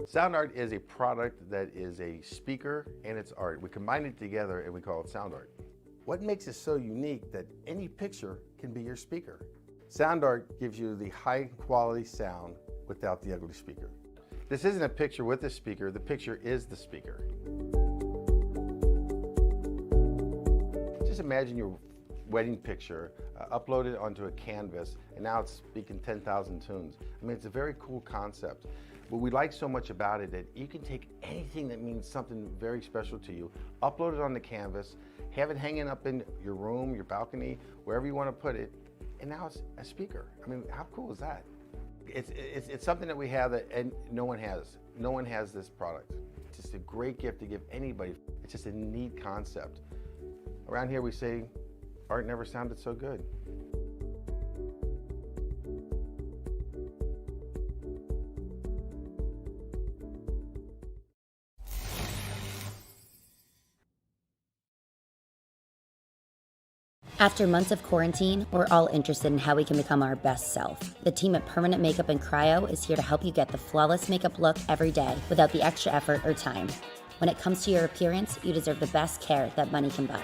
Sound art is a product that is a speaker and it's art. We combine it together and we call it sound art. What makes it so unique that any picture can be your speaker? Sound art gives you the high quality sound without the ugly speaker. This isn't a picture with a speaker, the picture is the speaker. Just imagine your wedding picture uploaded onto a canvas and now it's speaking 10,000 tunes. I mean, it's a very cool concept. What we like so much about it that you can take anything that means something very special to you, upload it on the canvas, have it hanging up in your room, your balcony, wherever you want to put it, and now it's a speaker. I mean, how cool is that? It's something that we have that and no one has. No one has this product. It's just a great gift to give anybody. It's just a neat concept. Around here we say, art never sounded so good. After months of quarantine, we're all interested in how we can become our best self. The team at Permanent Makeup and Cryo is here to help you get the flawless makeup look every day without the extra effort or time. When it comes to your appearance, you deserve the best care that money can buy.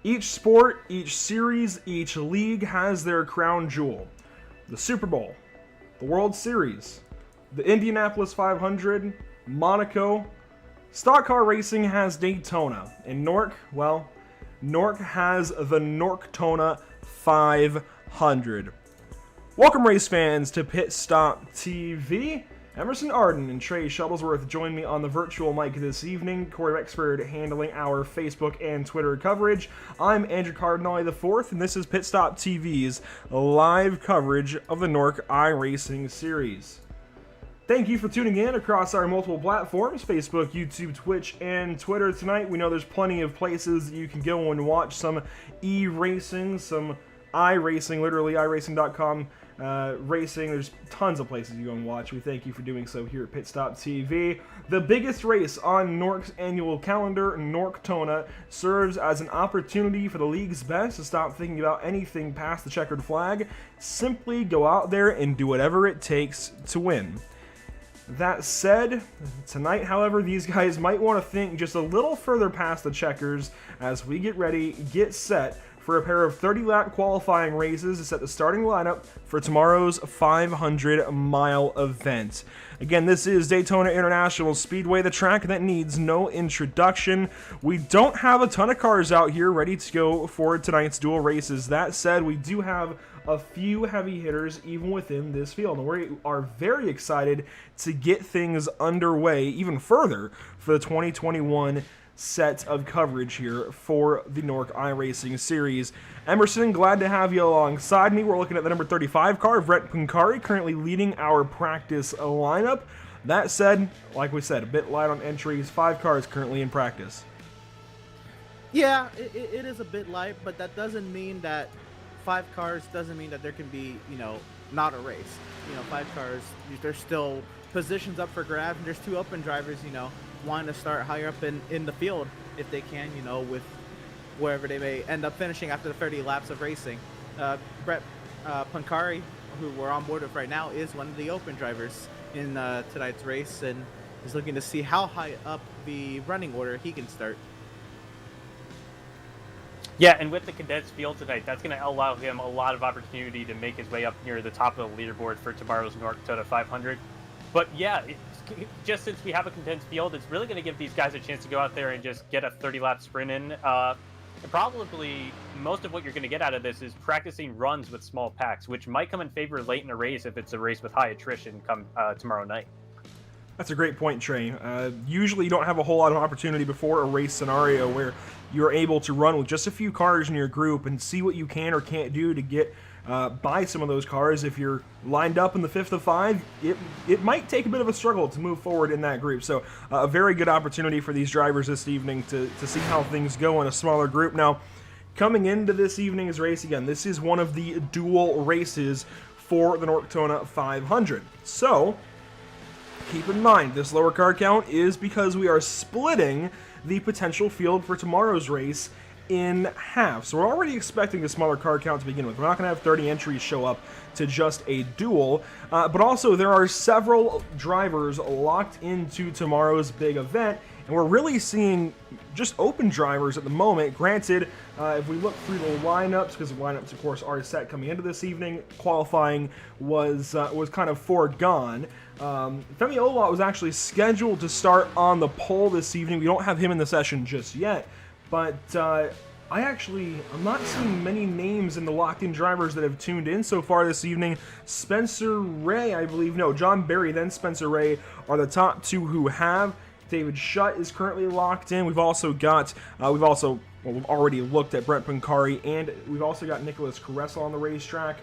Each sport, each series, each league has their crown jewel. The Super Bowl, the World Series, the Indianapolis 500, Monaco. Stock car racing has Daytona. And NORC, well, NORC has the NORCTONA 500. Welcome, race fans, to Pit Stop TV. Emerson Arden and Trey Shuttlesworth join me on the virtual mic this evening. Corey Rexford handling our Facebook and Twitter coverage. I'm Andrew Cardinale IV, and this is Pit Stop TV's live coverage of the NORC iRacing Series. Thank you for tuning in across our multiple platforms, Facebook, YouTube, Twitch, and Twitter tonight. We know there's plenty of places that you can go and watch some e-racing, some iRacing, literally iRacing.com. Racing, there's tons of places you go and watch. We thank you for doing so here at Pit Stop TV. The biggest race on NORC's annual calendar, NORCTONA, serves as an opportunity for the league's best to stop thinking about anything past the checkered flag. Simply go out there and do whatever it takes to win. That said, tonight, however, these guys might want to think just a little further past the checkers as we get ready, get set for a pair of 30-lap qualifying races to set the starting lineup for tomorrow's 500-mile event. Again, this is Daytona International Speedway, the track that needs no introduction. We don't have a ton of cars out here ready to go for tonight's dual races. That said, we do have a few heavy hitters even within this field, and we are very excited to get things underway even further for the 2021 set of coverage here for the NORC iRacing Series. Emerson, glad to have you alongside me. We're looking at the number 35 car, Brett Pancari, currently leading our practice lineup. That said, like we said, a bit light on entries, 5 cars currently in practice. Yeah, it is a bit light, but that doesn't mean that 5 cars doesn't mean that there can be, not a race. 5 cars, there's still positions up for grabs, and there's 2 open drivers, wanting to start higher up in the field if they can, with wherever they may end up finishing after the 30 laps of racing. Brett Pancari, who we're on board with right now, is one of the open drivers in tonight's race, and is looking to see how high up the running order he can start. Yeah, and with the condensed field tonight, that's going to allow him a lot of opportunity to make his way up near the top of the leaderboard for tomorrow's NORCTONA 500. But yeah, just since we have a condensed field, it's really going to give these guys a chance to go out there and just get a 30-lap sprint in. And probably most of what you're going to get out of this is practicing runs with small packs, which might come in favor late in a race if it's a race with high attrition come tomorrow night. That's a great point, Trey. Usually you don't have a whole lot of opportunity before a race scenario where you're able to run with just a few cars in your group and see what you can or can't do to get by some of those cars. If you're lined up in the 5th of 5, it might take a bit of a struggle to move forward in that group. So a very good opportunity for these drivers this evening to see how things go in a smaller group. Now, coming into this evening's race, again, this is one of the dual races for the NORCTONA 500. So keep in mind, this lower car count is because we are splitting the potential field for tomorrow's race in half. So we're already expecting a smaller car count to begin with. We're not going to have 30 entries show up to just a duel, but also there are several drivers locked into tomorrow's big event, and we're really seeing just open drivers at the moment. Granted, if we look through the lineups, because the lineups, of course, are set coming into this evening, qualifying was kind of foregone. Femi Olot was actually scheduled to start on the pole this evening. We don't have him in the session just yet, but I'm not seeing many names in the locked-in drivers that have tuned in so far this evening. Spencer Ray, I believe, no, John Berry, then Spencer Ray are the top 2 who have. David Shutt is currently locked in. We've also got, we've already looked at Brett Pancari, and we've also got Nicholas Caressel on the racetrack.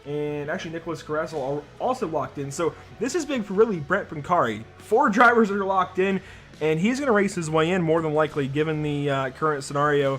And actually, Nicholas Caressel also locked in. So this is big for really Brett Pancari. 4 drivers are locked in, and he's going to race his way in more than likely, given the current scenario.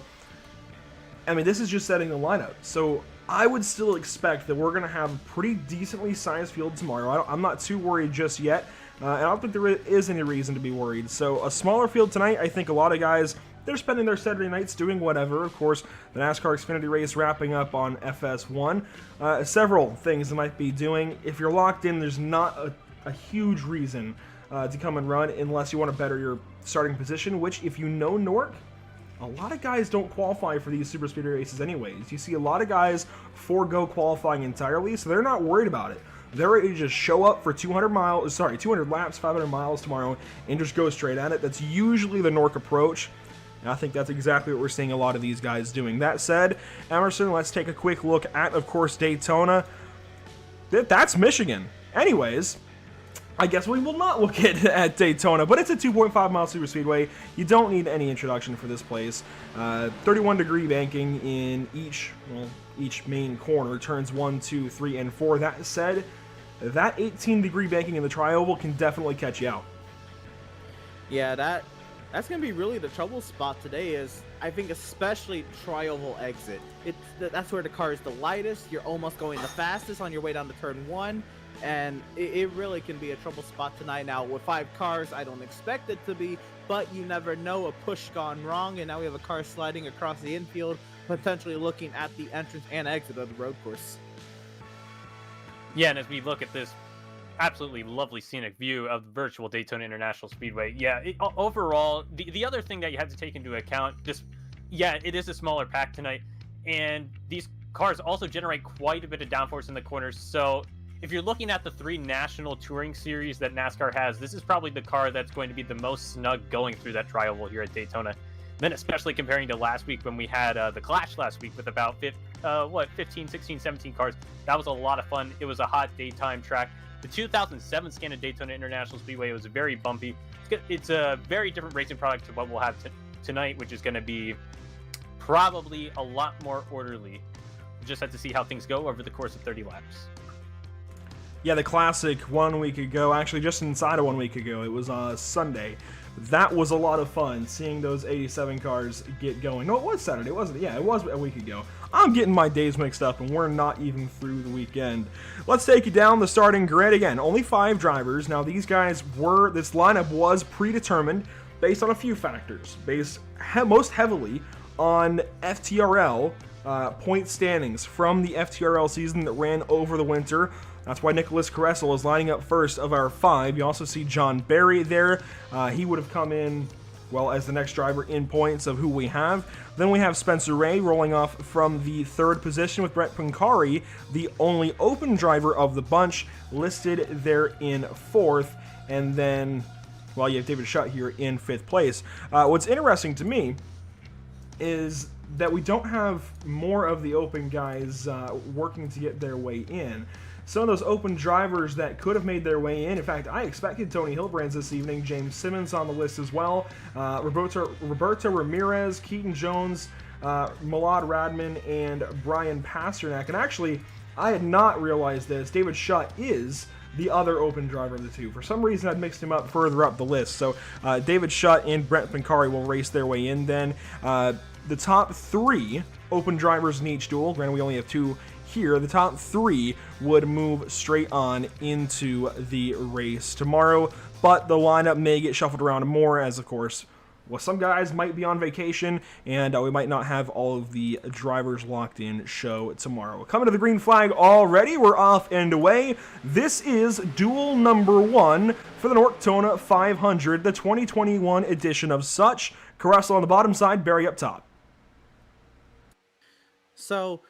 I mean, this is just setting the lineup. So I would still expect that we're going to have a pretty decently sized field tomorrow. I'm not too worried just yet. And I don't think there is any reason to be worried. So a smaller field tonight, I think a lot of guys, they're spending their Saturday nights doing whatever. Of course, the NASCAR Xfinity race wrapping up on FS1. Several things they might be doing. If you're locked in, there's not a huge reason to come and run unless you want to better your starting position, which if you know NORC, a lot of guys don't qualify for these super speedway races anyways. You see a lot of guys forego qualifying entirely, so they're not worried about it. They're ready to just show up for 200 laps, 500 miles tomorrow, and just go straight at it. That's usually the NORC approach, and I think that's exactly what we're seeing a lot of these guys doing. That said, Emerson, let's take a quick look at, of course, Daytona. That's Michigan. Anyways, I guess we will not look at Daytona, but it's a 2.5 mile super speedway. You don't need any introduction for this place. 31-degree banking in each main corner, turns 1, 2, 3, and 4. That said, that 18-degree banking in the tri-oval can definitely catch you out. Yeah, that's going to be really the trouble spot today, is I think especially tri-oval exit. That's where the car is the lightest. You're almost going the fastest on your way down to turn 1. And it really can be a trouble spot tonight. Now, with 5 cars, I don't expect it to be, but you never know. A push gone wrong, and now we have a car sliding across the infield, potentially looking at the entrance and exit of the road course. Yeah, and as we look at this absolutely lovely scenic view of the virtual Daytona International Speedway, yeah, overall, the other thing that you have to take into account, it is a smaller pack tonight, and these cars also generate quite a bit of downforce in the corners, so if you're looking at the 3 national touring series that NASCAR has, this is probably the car that's going to be the most snug going through that tri-oval here at Daytona. Then especially comparing to last week when we had the Clash last week with about 15, 16, 17 cars. That was a lot of fun. It was a hot daytime track. The 2007 scan of Daytona International Speedway was very bumpy. It's a very different racing product to what we'll have tonight, which is going to be probably a lot more orderly. We'll just have to see how things go over the course of 30 laps. Yeah, the Classic 1 week ago, actually just inside of 1 week ago, it was Sunday. That was a lot of fun, seeing those 87 cars get going. No, it was Saturday, wasn't it? Yeah, it was a week ago. I'm getting my days mixed up, and we're not even through the weekend. Let's take you down the starting grid. Again, only 5 drivers. Now, this lineup was predetermined based on a few factors, based most heavily on FTRL point standings from the FTRL season that ran over the winter. That's why Nicholas Caressel is lining up first of our 5. You also see John Barry there. He would have come in, well, as the next driver in points of who we have. Then we have Spencer Ray rolling off from the 3rd position with Brett Pancari, the only open driver of the bunch, listed there in 4th. And then, well, you have David Schutt here in 5th place. What's interesting to me is that we don't have more of the open guys working to get their way in. Some of those open drivers that could have made their way in fact, I expected Tony Hilbrands this evening, James Simmons on the list as well, Roberto Ramirez, Keaton Jones, Milad Radman, and Brian Pasternak. And actually, I had not realized this, David Schutt is the other open driver of the 2. For some reason, I'd mixed him up further up the list. So David Schutt and Brent Pancari will race their way in then. The top 3 open drivers in each duel, granted we only have 2 here, the top 3 would move straight on into the race tomorrow, but the lineup may get shuffled around more as, of course, well, some guys might be on vacation, and we might not have all of the drivers locked in show tomorrow. Coming to the green flag already, we're off and away. This is duel number 1 for the NORCTONA 500, the 2021 edition of such. Caressel on the bottom side, Barry up top. So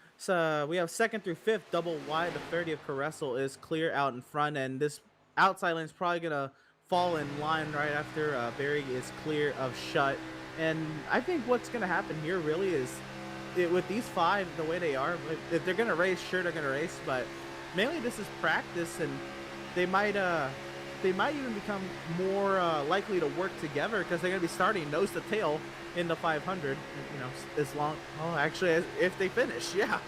we have 2nd through 5th, double wide. The 30 of Caressel is clear out in front, and this outside lane is probably going to fall in line right after Barry is clear of Schutt. And I think what's going to happen here really is, with these 5 the way they are, if they're going to race, sure they're going to race, but mainly this is practice, and they might even become more likely to work together because they're going to be starting nose to tail in the 500, if they finish, yeah.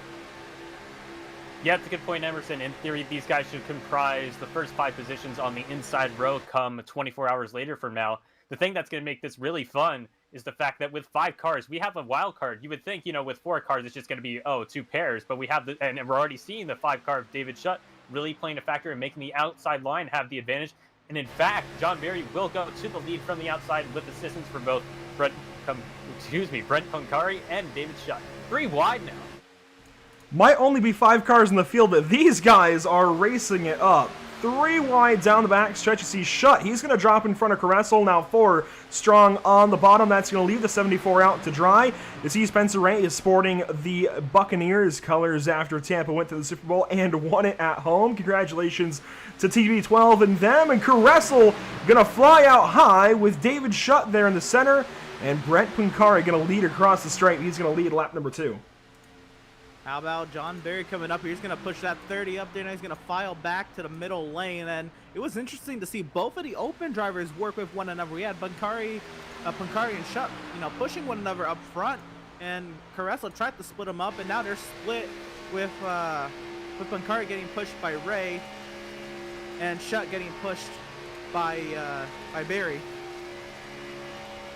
Yeah, it's a good point, Emerson. In theory, these guys should comprise the first 5 positions on the inside row come 24 hours later from now. The thing that's going to make this really fun is the fact that with 5 cars, we have a wild card. You would think, with 4 cars, it's just going to be, 2 pairs, but we have and we're already seeing the 5 car of David Schutt really playing a factor in making the outside line have the advantage. And in fact, John Barry will go to the lead from the outside with assistance from both Brent Pancari and David Schutt. 3 wide now. Might only be 5 cars in the field, but these guys are racing it up. 3 wide down the back stretch. You see Shutt. He's going to drop in front of Caressel. Now 4 strong on the bottom. That's going to leave the 74 out to dry. You see Spencer Ray is sporting the Buccaneers colors after Tampa went to the Super Bowl and won it at home. Congratulations to TB12 and them. And Caressel going to fly out high with David Shutt there in the center. And Brent Pancari going to lead across the stripe. He's going to lead lap number 2. How about John Barry coming up here? He's going to push that 30 up there, and he's going to file back to the middle lane. And it was interesting to see both of the open drivers work with one another. We had Pancari and Shutt, pushing one another up front, and Caressel tried to split them up, and now they're split with Pancari getting pushed by Ray, and Shutt getting pushed by Barry.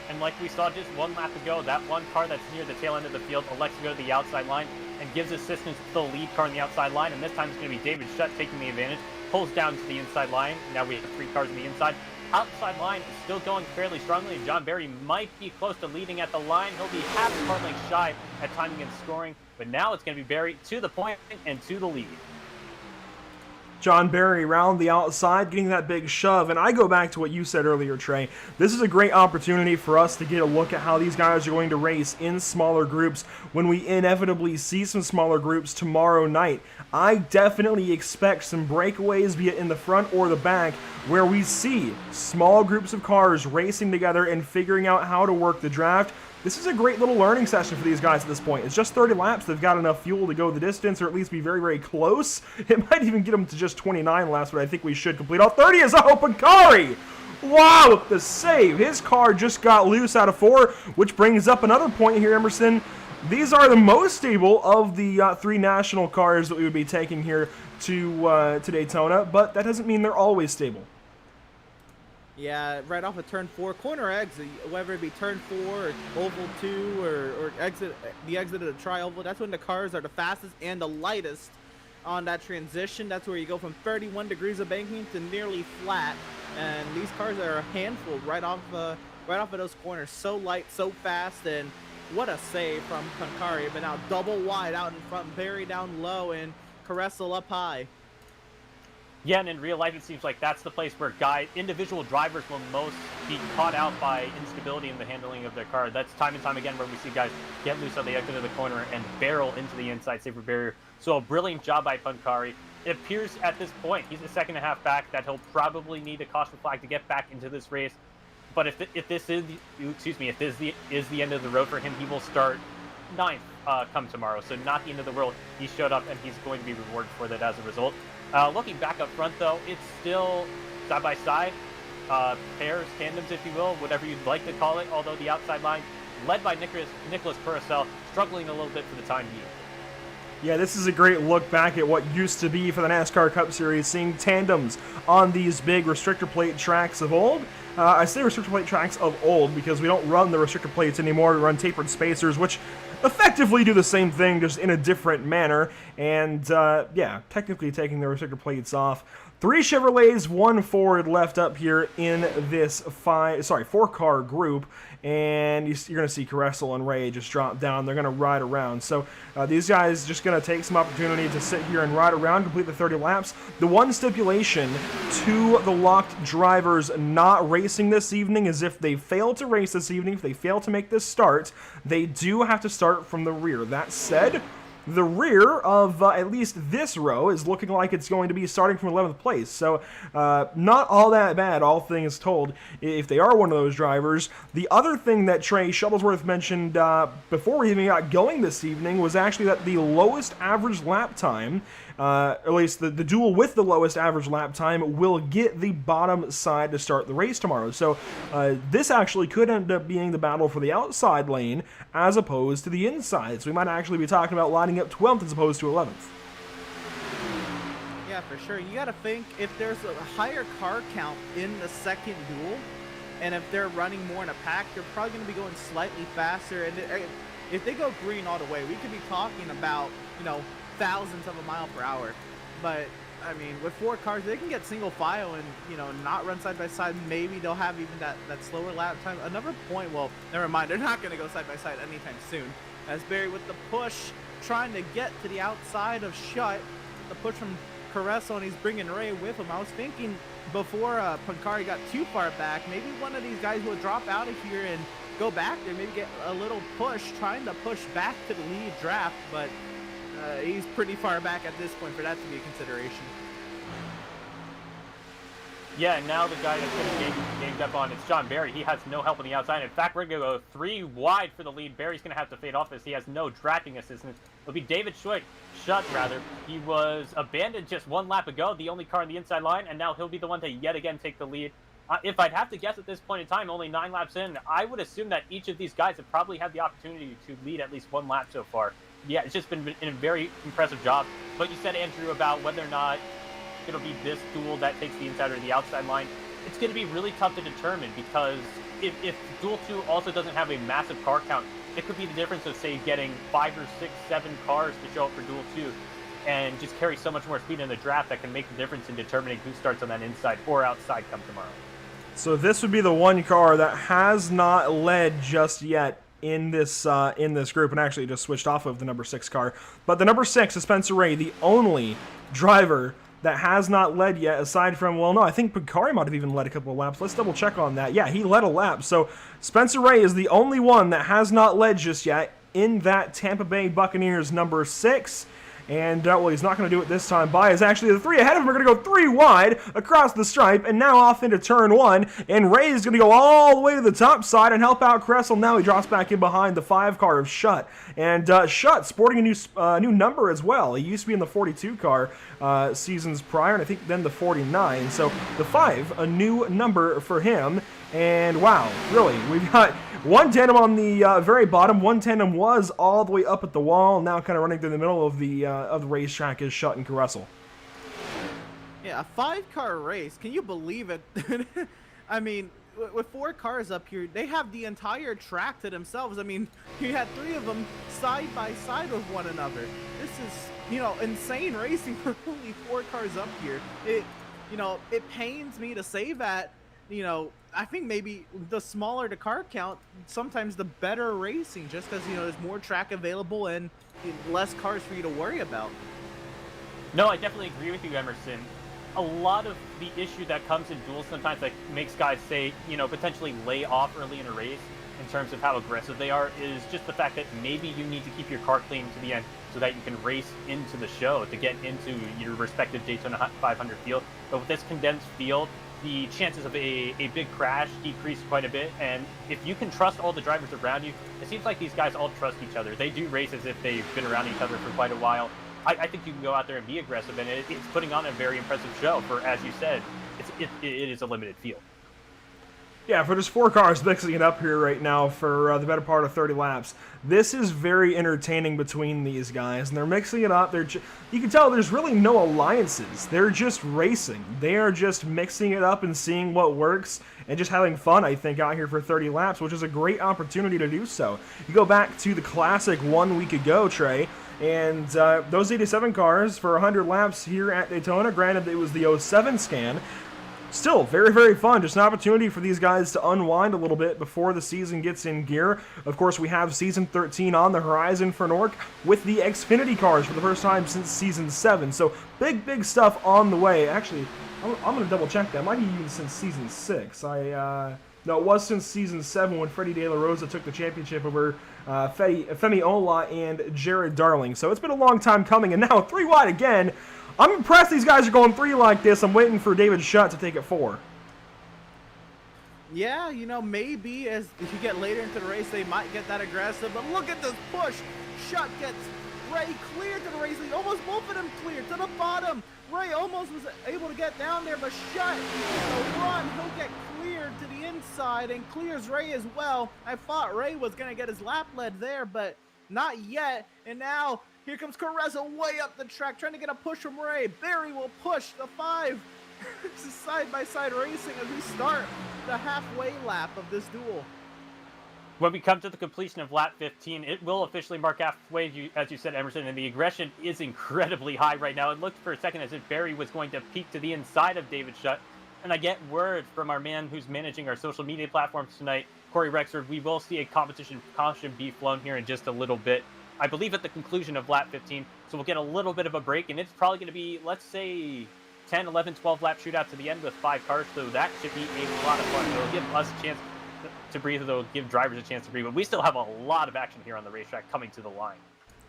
And like we saw just one lap ago, that one car that's near the tail end of the field elects to go to the outside line and gives assistance to the lead car on the outside line. And this time it's going to be David Shutt taking the advantage, pulls down to the inside line. Now we have 3 cars on the inside. Outside line is still going fairly strongly. John Barry might be close to leading at the line. He'll be half a car length shy at timing and scoring. But now it's going to be Barry to the point and to the lead. John Barry around the outside, getting that big shove. And I go back to what you said earlier, Trey. This is a great opportunity for us to get a look at how these guys are going to race in smaller groups when we inevitably see some smaller groups tomorrow night. I definitely expect some breakaways, be it in the front or the back, where we see small groups of cars racing together and figuring out how to work the draft. This is a great little learning session for these guys at this point. It's just 30 laps. They've got enough fuel to go the distance, or at least be very, very close. It might even get them to just 29 laps, but I think we should complete all 30 as Pancari. Wow, the save. His car just got loose out of 4, which brings up another point here, Emerson. These are the most stable of the 3 national cars that we would be taking here to Daytona, but that doesn't mean they're always stable. Yeah, right off of turn 4, corner exit, whether it be turn 4 or oval 2 or the exit of the tri-oval, that's when the cars are the fastest and the lightest on that transition. That's where you go from 31 degrees of banking to nearly flat, and these cars are a handful right off of those corners. So light, so fast, and what a save from Pancari. But now double wide out in front, Barry down low, and Caressel up high. Yeah, and in real life, it seems like that's the place where individual drivers will most be caught out by instability in the handling of their car. That's time and time again where we see guys get loose on the exit of the corner and barrel into the inside safer barrier. So a brilliant job by Pancari. It appears at this point, he's a second and a half back, that he'll probably need a caution flag to get back into this race. But if this is the end of the road for him, he will start 9th come tomorrow. So not the end of the world. He showed up, and he's going to be rewarded for that as a result. Looking back up front, though, it's still side-by-side, pairs, tandems, if you will, whatever you'd like to call it, although the outside line, led by Nicholas Purcell, struggling a little bit for the time being. Yeah, this is a great look back at what used to be for the NASCAR Cup Series, seeing tandems on these big restrictor plate tracks of old. I say restrictor plate tracks of old because we don't run the restrictor plates anymore. We run tapered spacers, which effectively do the same thing, just in a different manner. And yeah, technically taking the restrictor plates off. 3 Chevrolets, 1 Ford left up here in this 4-car group. And you're going to see Caressel and Ray just drop down. They're going to ride around. So these guys just going to take some opportunity to sit here and ride around, complete the 30 laps. The one stipulation to the locked drivers not racing this evening is if they fail to race this evening, if they fail to make this start, they do have to start from the rear. That said, the rear of at least this row is looking like it's going to be starting from 11th place. So not all that bad, all things told, if they are one of those drivers. The other thing that Trey Shuttlesworth mentioned before we even got going this evening was actually that the lowest average lap time, at least the duel with the lowest average lap time, will get the bottom side to start the race tomorrow. So this actually could end up being the battle for the outside lane as opposed to the inside. So we might actually be talking about lining up 12th as opposed to 11th. Yeah, for sure. You got to think, if there's a higher car count in the second duel, and if they're running more in a pack, they're probably going to be going slightly faster. And if they go green all the way, we could be talking about, thousands of a mile per hour. But I mean, with 4 cars, they can get single file and not run side by side. Maybe they'll have even that slower lap time. Another point, well, never mind, they're not going to go side by side anytime soon, as Barry with the push trying to get to the outside of Shutt. The push from Carreso, and he's bringing Ray with him. I was thinking before Pancari got too far back, maybe one of these guys will drop out of here and go back there, maybe get a little push, trying to push back to the lead draft, but he's pretty far back at this point for that to be a consideration. Yeah, and now the guy that's going to be ganged up on, it's John Barry. He has no help on the outside. In fact, we're going to go 3 wide for the lead. Barry's going to have to fade off this. He has no tracking assistance. It'll be David Schutt, rather. He was abandoned just 1 lap ago, the only car on the inside line, and now he'll be the one to yet again take the lead. If I'd have to guess at this point in time, only 9 laps in, I would assume that each of these guys have probably had the opportunity to lead at least 1 lap so far. Yeah, it's just been a very impressive job. But you said, Andrew, about whether or not it'll be this duel that takes the inside or the outside line. It's going to be really tough to determine, because if Duel 2 also doesn't have a massive car count, it could be the difference of, say, getting 5 or 6, 7 cars to show up for Duel 2 and just carry so much more speed in the draft that can make the difference in determining who starts on that inside or outside come tomorrow. So this would be the one car that has not led just yet in this group, and actually just switched off of the number 6 car. But the number 6 is Spencer Ray, the only driver that has not led yet, aside from, well, no, I think Pancari might have even led a couple of laps. Let's double check on that. Yeah, he led a lap. So Spencer Ray is the only one that has not led just yet in that Tampa Bay Buccaneers number 6. And, well, he's not going to do it this time. By is actually the 3 ahead of him. We're going to go 3 wide across the stripe, and now off into turn 1. And Ray is going to go all the way to the top side and help out Kressel. Now he drops back in behind the 5 car of Schutt. And Schutt sporting a new number as well. He used to be in the 42 car seasons prior, and I think then the 49. So the 5, a new number for him. And wow, really, we've got one tandem on the very bottom. One tandem was all the way up at the wall. Now kind of running through the middle of the racetrack is Schutt and Caressel. Yeah, a 5-car race. Can you believe it? I mean, with 4 cars up here, they have the entire track to themselves. I mean, you had 3 of them side by side with one another. This is, insane racing for only 4 cars up here. It pains me to say that. I think maybe the smaller the car count, sometimes the better racing, just because, there's more track available and less cars for you to worry about. No, I definitely agree with you, Emerson. A lot of the issue that comes in duels sometimes that makes guys say, potentially lay off early in a race in terms of how aggressive they are is just the fact that maybe you need to keep your car clean to the end so that you can race into the show to get into your respective Daytona 500 field. But with this condensed field, the chances of a big crash decrease quite a bit, and if you can trust all the drivers around you, it seems like these guys all trust each other. They do race as if they've been around each other for quite a while. I think you can go out there and be aggressive, and it's putting on a very impressive show for, as you said, it is a limited field. Yeah, for just 4 cars mixing it up here right now for the better part of 30 laps. This is very entertaining between these guys, and they're mixing it up. You can tell there's really no alliances. They're just racing. They are just mixing it up and seeing what works and just having fun, I think, out here for 30 laps, which is a great opportunity to do so. You go back to the Classic 1 week ago, Trey, and those 87 cars for 100 laps here at Daytona, granted it was the 07 scan, still very, very fun. Just an opportunity for these guys to unwind a little bit before the season gets in gear. Of course, we have Season 13 on the horizon for NORC with the Xfinity cars for the first time since Season 7. So big, big stuff on the way. Actually, I'm going to double check that. Might be even since Season 6. No, it was since Season 7 when Freddie De La Rosa took the championship over Femi Ola and Jared Darling. So it's been a long time coming, and now 3 wide again. I'm impressed these guys are going 3 like this. I'm waiting for David Schutt to take it 4. Yeah, maybe if you get later into the race, they might get that aggressive. But look at this push. Schutt gets Ray clear to the race lead. Almost both of them clear to the bottom. Ray almost was able to get down there, but Schutt, the run, he'll get cleared to the inside and clears Ray as well. I thought Ray was going to get his lap led there, but not yet. And now here comes Carrezo way up the track, trying to get a push from Ray. Barry will push the 5. This is side-by-side racing as we start the halfway lap of this duel. When we come to the completion of lap 15, it will officially mark halfway, as you said, Emerson, and the aggression is incredibly high right now. It looked for a second as if Barry was going to peek to the inside of David Schutt. And I get word from our man who's managing our social media platforms tonight, Corey Rexford, we will see a competition caution be flown here in just a little bit. I believe, at the conclusion of lap 15. So we'll get a little bit of a break, and it's probably going to be, let's say, 10, 11, 12 lap shootout to the end with 5 cars. So that should be a lot of fun. It'll give us a chance to breathe. It'll give drivers a chance to breathe. But we still have a lot of action here on the racetrack coming to the line.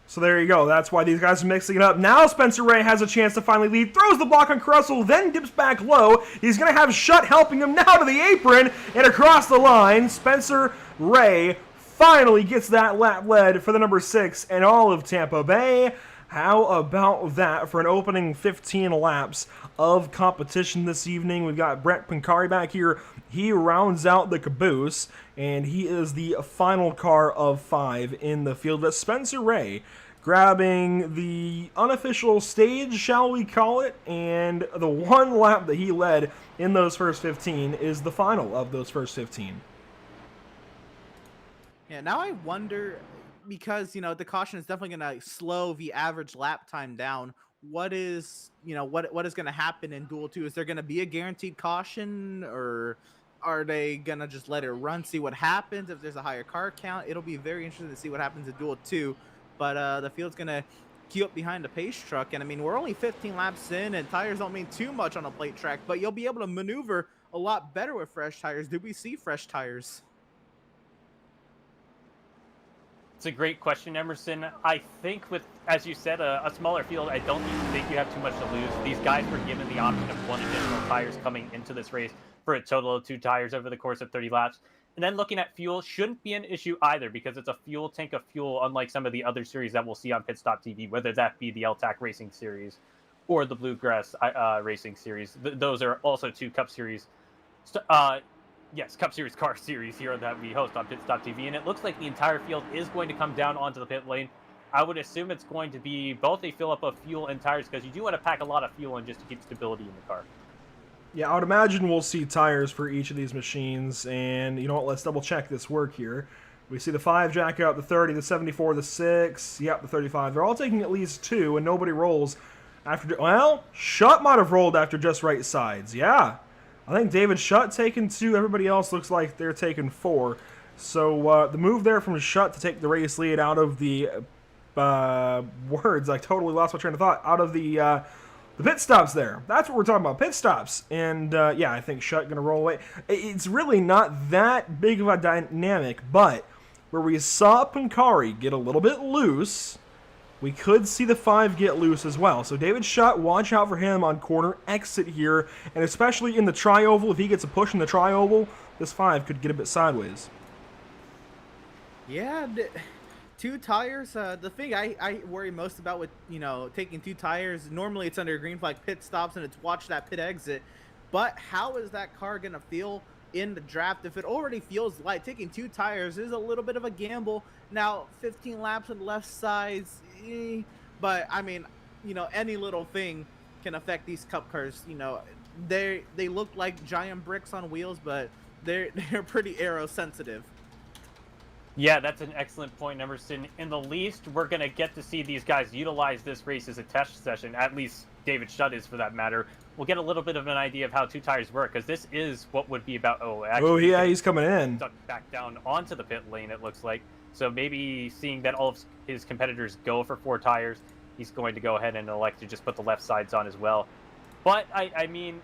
So there you go. That's why these guys are mixing it up. Now Spencer Ray has a chance to finally lead. Throws the block on Russell, then dips back low. He's going to have Shutt helping him now to the apron and across the line. Spencer Ray finally gets that lap lead for the number 6 and all of Tampa Bay. How about that for an opening 15 laps of competition this evening? We've got Brett Pancari back here. He rounds out the caboose, and he is the final car of 5 in the field. That's Spencer Ray grabbing the unofficial stage, shall we call it, and the one lap that he led in those first 15 is the final of those first 15. Yeah, now I wonder, because, you know, the caution is definitely going to slow the average lap time down. What is, you know, what is going to happen in Duel 2? Is there going to be a guaranteed caution, or are they going to just let it run, see what happens? If there's a higher car count, it'll be very interesting to see what happens in Duel 2. But the field's going to queue up behind the pace truck. And I mean, we're only 15 laps in, and tires don't mean too much on a plate track, but you'll be able to maneuver a lot better with fresh tires. Do we see fresh tires? It's a great question, Emerson. I think with, as you said, a smaller field, I don't even think you have too much to lose. These guys were given the option of 1 additional tires coming into this race for a total of 2 tires over the course of 30 laps. And then looking at fuel shouldn't be an issue either, because it's a fuel tank of fuel, unlike some of the other series that we'll see on Pit Stop TV, whether that be the LTAC Racing Series or the Bluegrass Racing Series. Those are also 2 Cup Series. Yes, Cup Series car series here that we host on Pit Stop TV, and it looks like the entire field is going to come down onto the pit lane. I would assume it's going to be both a fill-up of fuel and tires, because you do want to pack a lot of fuel in just to keep stability in the car. Yeah, I would imagine we'll see tires for each of these machines, and you know what, let's double-check this work here. We see the 5 jack up, the 30, the 74, the 6, yep, the 35. They're all taking at least 2, and nobody rolls after... Well, Shutt might have rolled after just right sides, yeah. I think David Shutt taking 2. Everybody else looks like they're taking 4. So the move there from Shutt to take the race lead out of the words, I totally lost my train of thought, out of the pit stops there. That's what we're talking about, pit stops. And yeah, I think Shutt going to roll away. It's really not that big of a dynamic, but where we saw Pancari get a little bit loose, we could see the 5 get loose as well. So David Shutt, watch out for him on corner exit here, and especially in the tri-oval. If he gets a push in the tri-oval, this 5 could get a bit sideways. Yeah, 2 tires. The thing I worry most about with, you know, taking 2 tires, normally it's under a green flag pit stops and it's watch that pit exit. But how is that car going to feel in the draft if it already feels light? Taking 2 tires is a little bit of a gamble. Now, 15 laps on the left sides, but I mean, you know, any little thing can affect these Cup cars. You know, they look like giant bricks on wheels, but they're pretty aero sensitive. Yeah, that's an excellent point, Emerson. In the least, we're going to get to see these guys utilize this race as a test session, at least David Shutt is for that matter. We'll get a little bit of an idea of how 2 tires work, because this is what would be about, actually, yeah, he's coming in. Back down onto the pit lane, it looks like. So maybe seeing that all of his competitors go for 4 tires, he's going to go ahead and elect to just put the left sides on as well. But, I mean,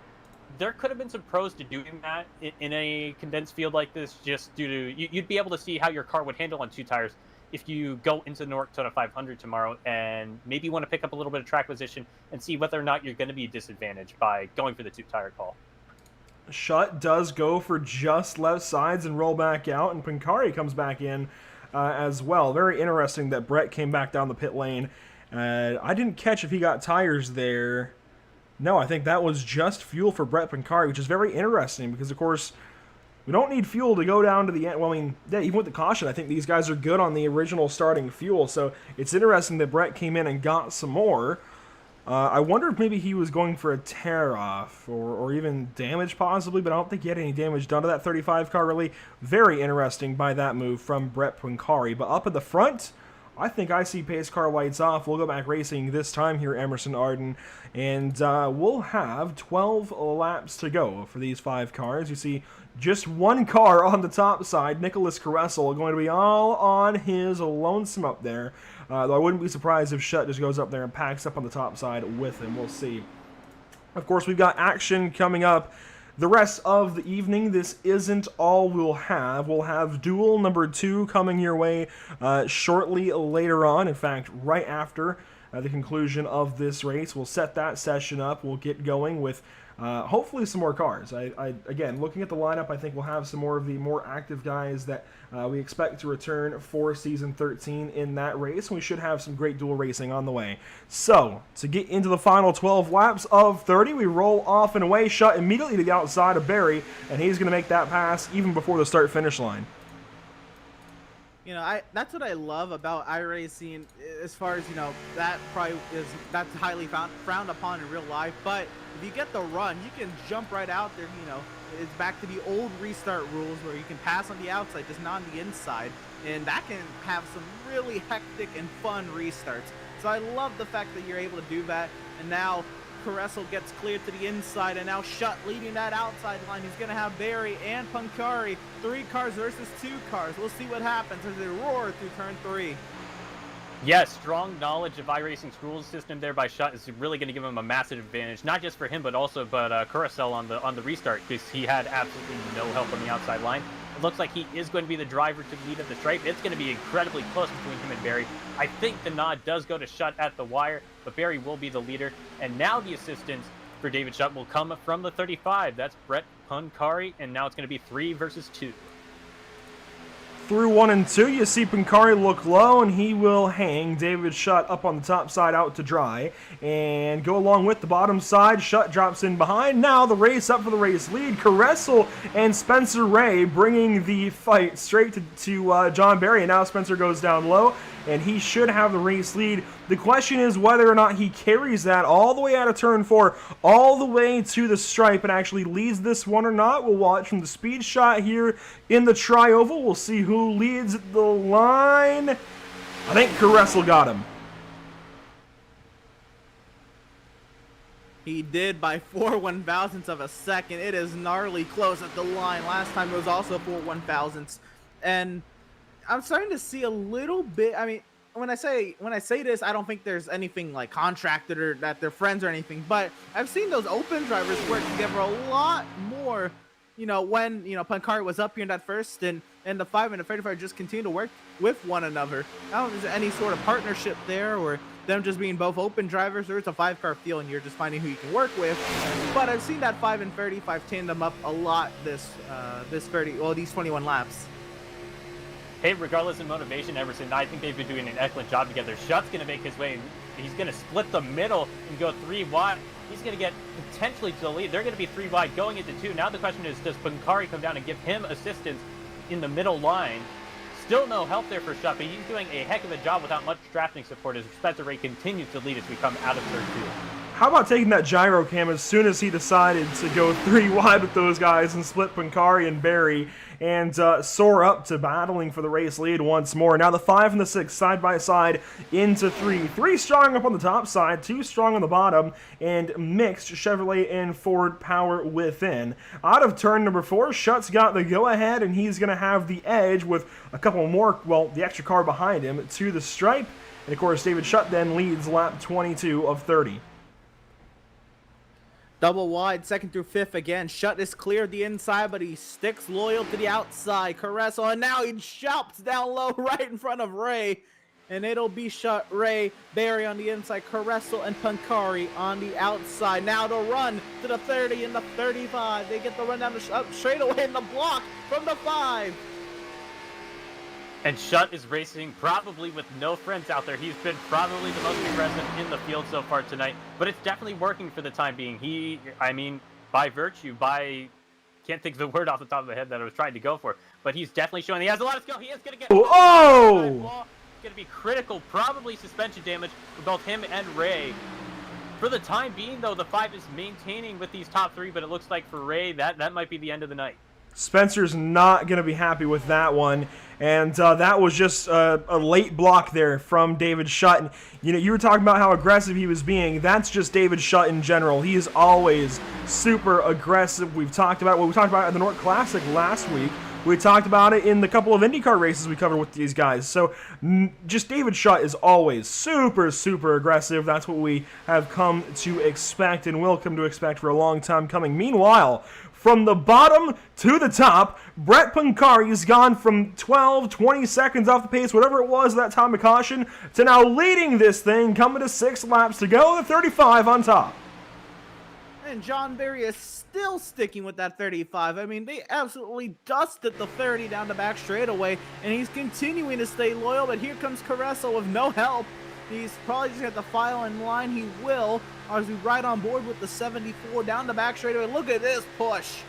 there could have been some pros to doing that in a condensed field like this, just due to... You'd be able to see how your car would handle on 2 tires if you go into NORCTONA 500 tomorrow and maybe want to pick up a little bit of track position and see whether or not you're going to be disadvantaged by going for the 2-tire call. Shutt does go for just left sides and roll back out, and Pancari comes back in as well. Very interesting that Brett came back down the pit lane. I didn't catch if he got tires there. No, I think that was just fuel for Brett Pancari, which is very interesting because, of course, we don't need fuel to go down to the end. Well, I mean, yeah, even with the caution, I think these guys are good on the original starting fuel. So it's interesting that Brett came in and got some more. I wonder if maybe he was going for a tear-off or even damage possibly, but I don't think he had any damage done to that 35 car really. Very interesting by that move from Brett Pancari. But up at the front, I think I see pace car lights off. We'll go back racing this time here, Emerson Arden, and we'll have 12 laps to go for these 5 cars. You see just 1 car on the top side, Nicholas Caressel, going to be all on his lonesome up there. Though I wouldn't be surprised if Shutt just goes up there and packs up on the top side with him. We'll see. Of course, we've got action coming up the rest of the evening. This isn't all we'll have. We'll have Duel number 2 coming your way shortly later on. In fact, right after the conclusion of this race, we'll set that session up. We'll get going with hopefully some more cars. Again, looking at the lineup, I think we'll have some more of the more active guys that we expect to return for Season 13 in that race. We should have some great duel racing on the way. So, to get into the final 12 laps of 30, we roll off and away, Shutt immediately to the outside of Barry, and he's going to make that pass even before the start-finish line. You know, that's what I love about iRacing, as far as, you know, that's highly frowned upon in real life, but if you get the run, you can jump right out there. You know, it's back to the old restart rules where you can pass on the outside, just not on the inside, and that can have some really hectic and fun restarts. So I love the fact that you're able to do that, and now Caressel gets cleared to the inside, and now Shutt leading that outside line. He's going to have Barry and Pancari, 3 cars versus 2 cars. We'll see what happens as they roar through turn 3. Yes, strong knowledge of iRacing's rules system there by Shutt is really going to give him a massive advantage, not just for him, but also Caressel on the restart, because he had absolutely no help on the outside line. It looks like he is going to be the driver to lead at the stripe. It's going to be incredibly close between him and Barry. I think the nod does go to Shutt at the wire, but Barry will be the leader. And now the assistance for David Shutt will come from the 35. That's Brett Pancari, and now it's going to be 3 versus 2. Through 1 and 2, you see Pancari look low, and he will hang David Shutt up on the top side out to dry and go along with the bottom side. Shutt drops in behind. Now the race up for the race lead. Caressel and Spencer Ray bringing the fight straight to John Barry, and now Spencer goes down low, and he should have the race lead. The question is whether or not he carries that all the way out of turn 4, all the way to the stripe, and actually leads this one or not. We'll watch from the speed shot here in the tri-oval. We'll see who leads the line. I think Caressel got him. He did by 4 1/1000ths of a second. It is gnarly close at the line. Last time it was also 4 1/1000ths. And I'm starting to see a little bit, I mean, when I say this, I don't think there's anything like contracted or that they're friends or anything, but I've seen those open drivers work together a lot more, you know, when, you know, Pancari was up here in that first, and the 5 and the 35 just continue to work with one another. I don't know if there's any sort of partnership there, or them just being both open drivers, or it's a 5-car field and you're just finding who you can work with. But I've seen that 5 and 35 tandem up a lot these 21 laps. Hey, regardless of motivation, Emerson, I think they've been doing an excellent job together. Shutt's going to make his way, and he's going to split the middle and go 3 wide. He's going to get potentially to the lead. They're going to be 3 wide going into 2. Now the question is, does Pancari come down and give him assistance in the middle line? Still no help there for Shutt, but he's doing a heck of a job without much drafting support as Spencer Ray continues to lead as we come out of turn 2. How about taking that gyro cam as soon as he decided to go 3 wide with those guys and split Pancari and Barry and soar up to battling for the race lead once more. Now the 5 and the 6 side by side into 3. 3 strong up on the top side, 2 strong on the bottom, and mixed Chevrolet and Ford power within. Out of turn number 4, Shutt's got the go-ahead, and he's going to have the edge with a couple more, well, the extra car behind him to the stripe. And of course, David Shutt then leads lap 22 of 30. Double wide, 2nd through 5th again. Shutt is cleared the inside, but he sticks loyal to the outside. Caressel, and now he chops down low right in front of Ray. And it'll be Shutt, Ray, Barry on the inside, Caressel and Pancari on the outside. Now to run to the 30 and the 35. They get the run down the straight away in the block from the 5. And Shutt is racing probably with no friends out there. He's been probably the most aggressive in the field so far tonight, but it's definitely working for the time being. Can't think of the word off the top of the head that I was trying to go for, but he's definitely showing he has a lot of skill. He is going to get... Oh! It's going to be critical, probably suspension damage for both him and Ray. For the time being, though, the 5 is maintaining with these top 3, but it looks like for Ray, that might be the end of the night. Spencer's not going to be happy with that one, and that was just a late block there from David Shutt. And, you know, you were talking about how aggressive he was being. That's just David Shutt in general. He is always super aggressive. We talked about at the NORC Classic last week We talked about it in the couple of IndyCar races we covered with these guys. So just David Schutt is always super, super aggressive. That's what we have come to expect and will come to expect for a long time coming. Meanwhile, from the bottom to the top, Brett Pancari's gone from 12, 20 seconds off the pace, whatever it was at that time of caution, to now leading this thing, coming to 6 laps to go, the 35 on top. And John Berry is still sticking with that 35. I mean, they absolutely dusted the 30 down the back straightaway, and he's continuing to stay loyal, but here comes Carresso with no help. He's probably just got the file in line. He will, as we ride on board with the 74 down the back straightaway. Look at this push.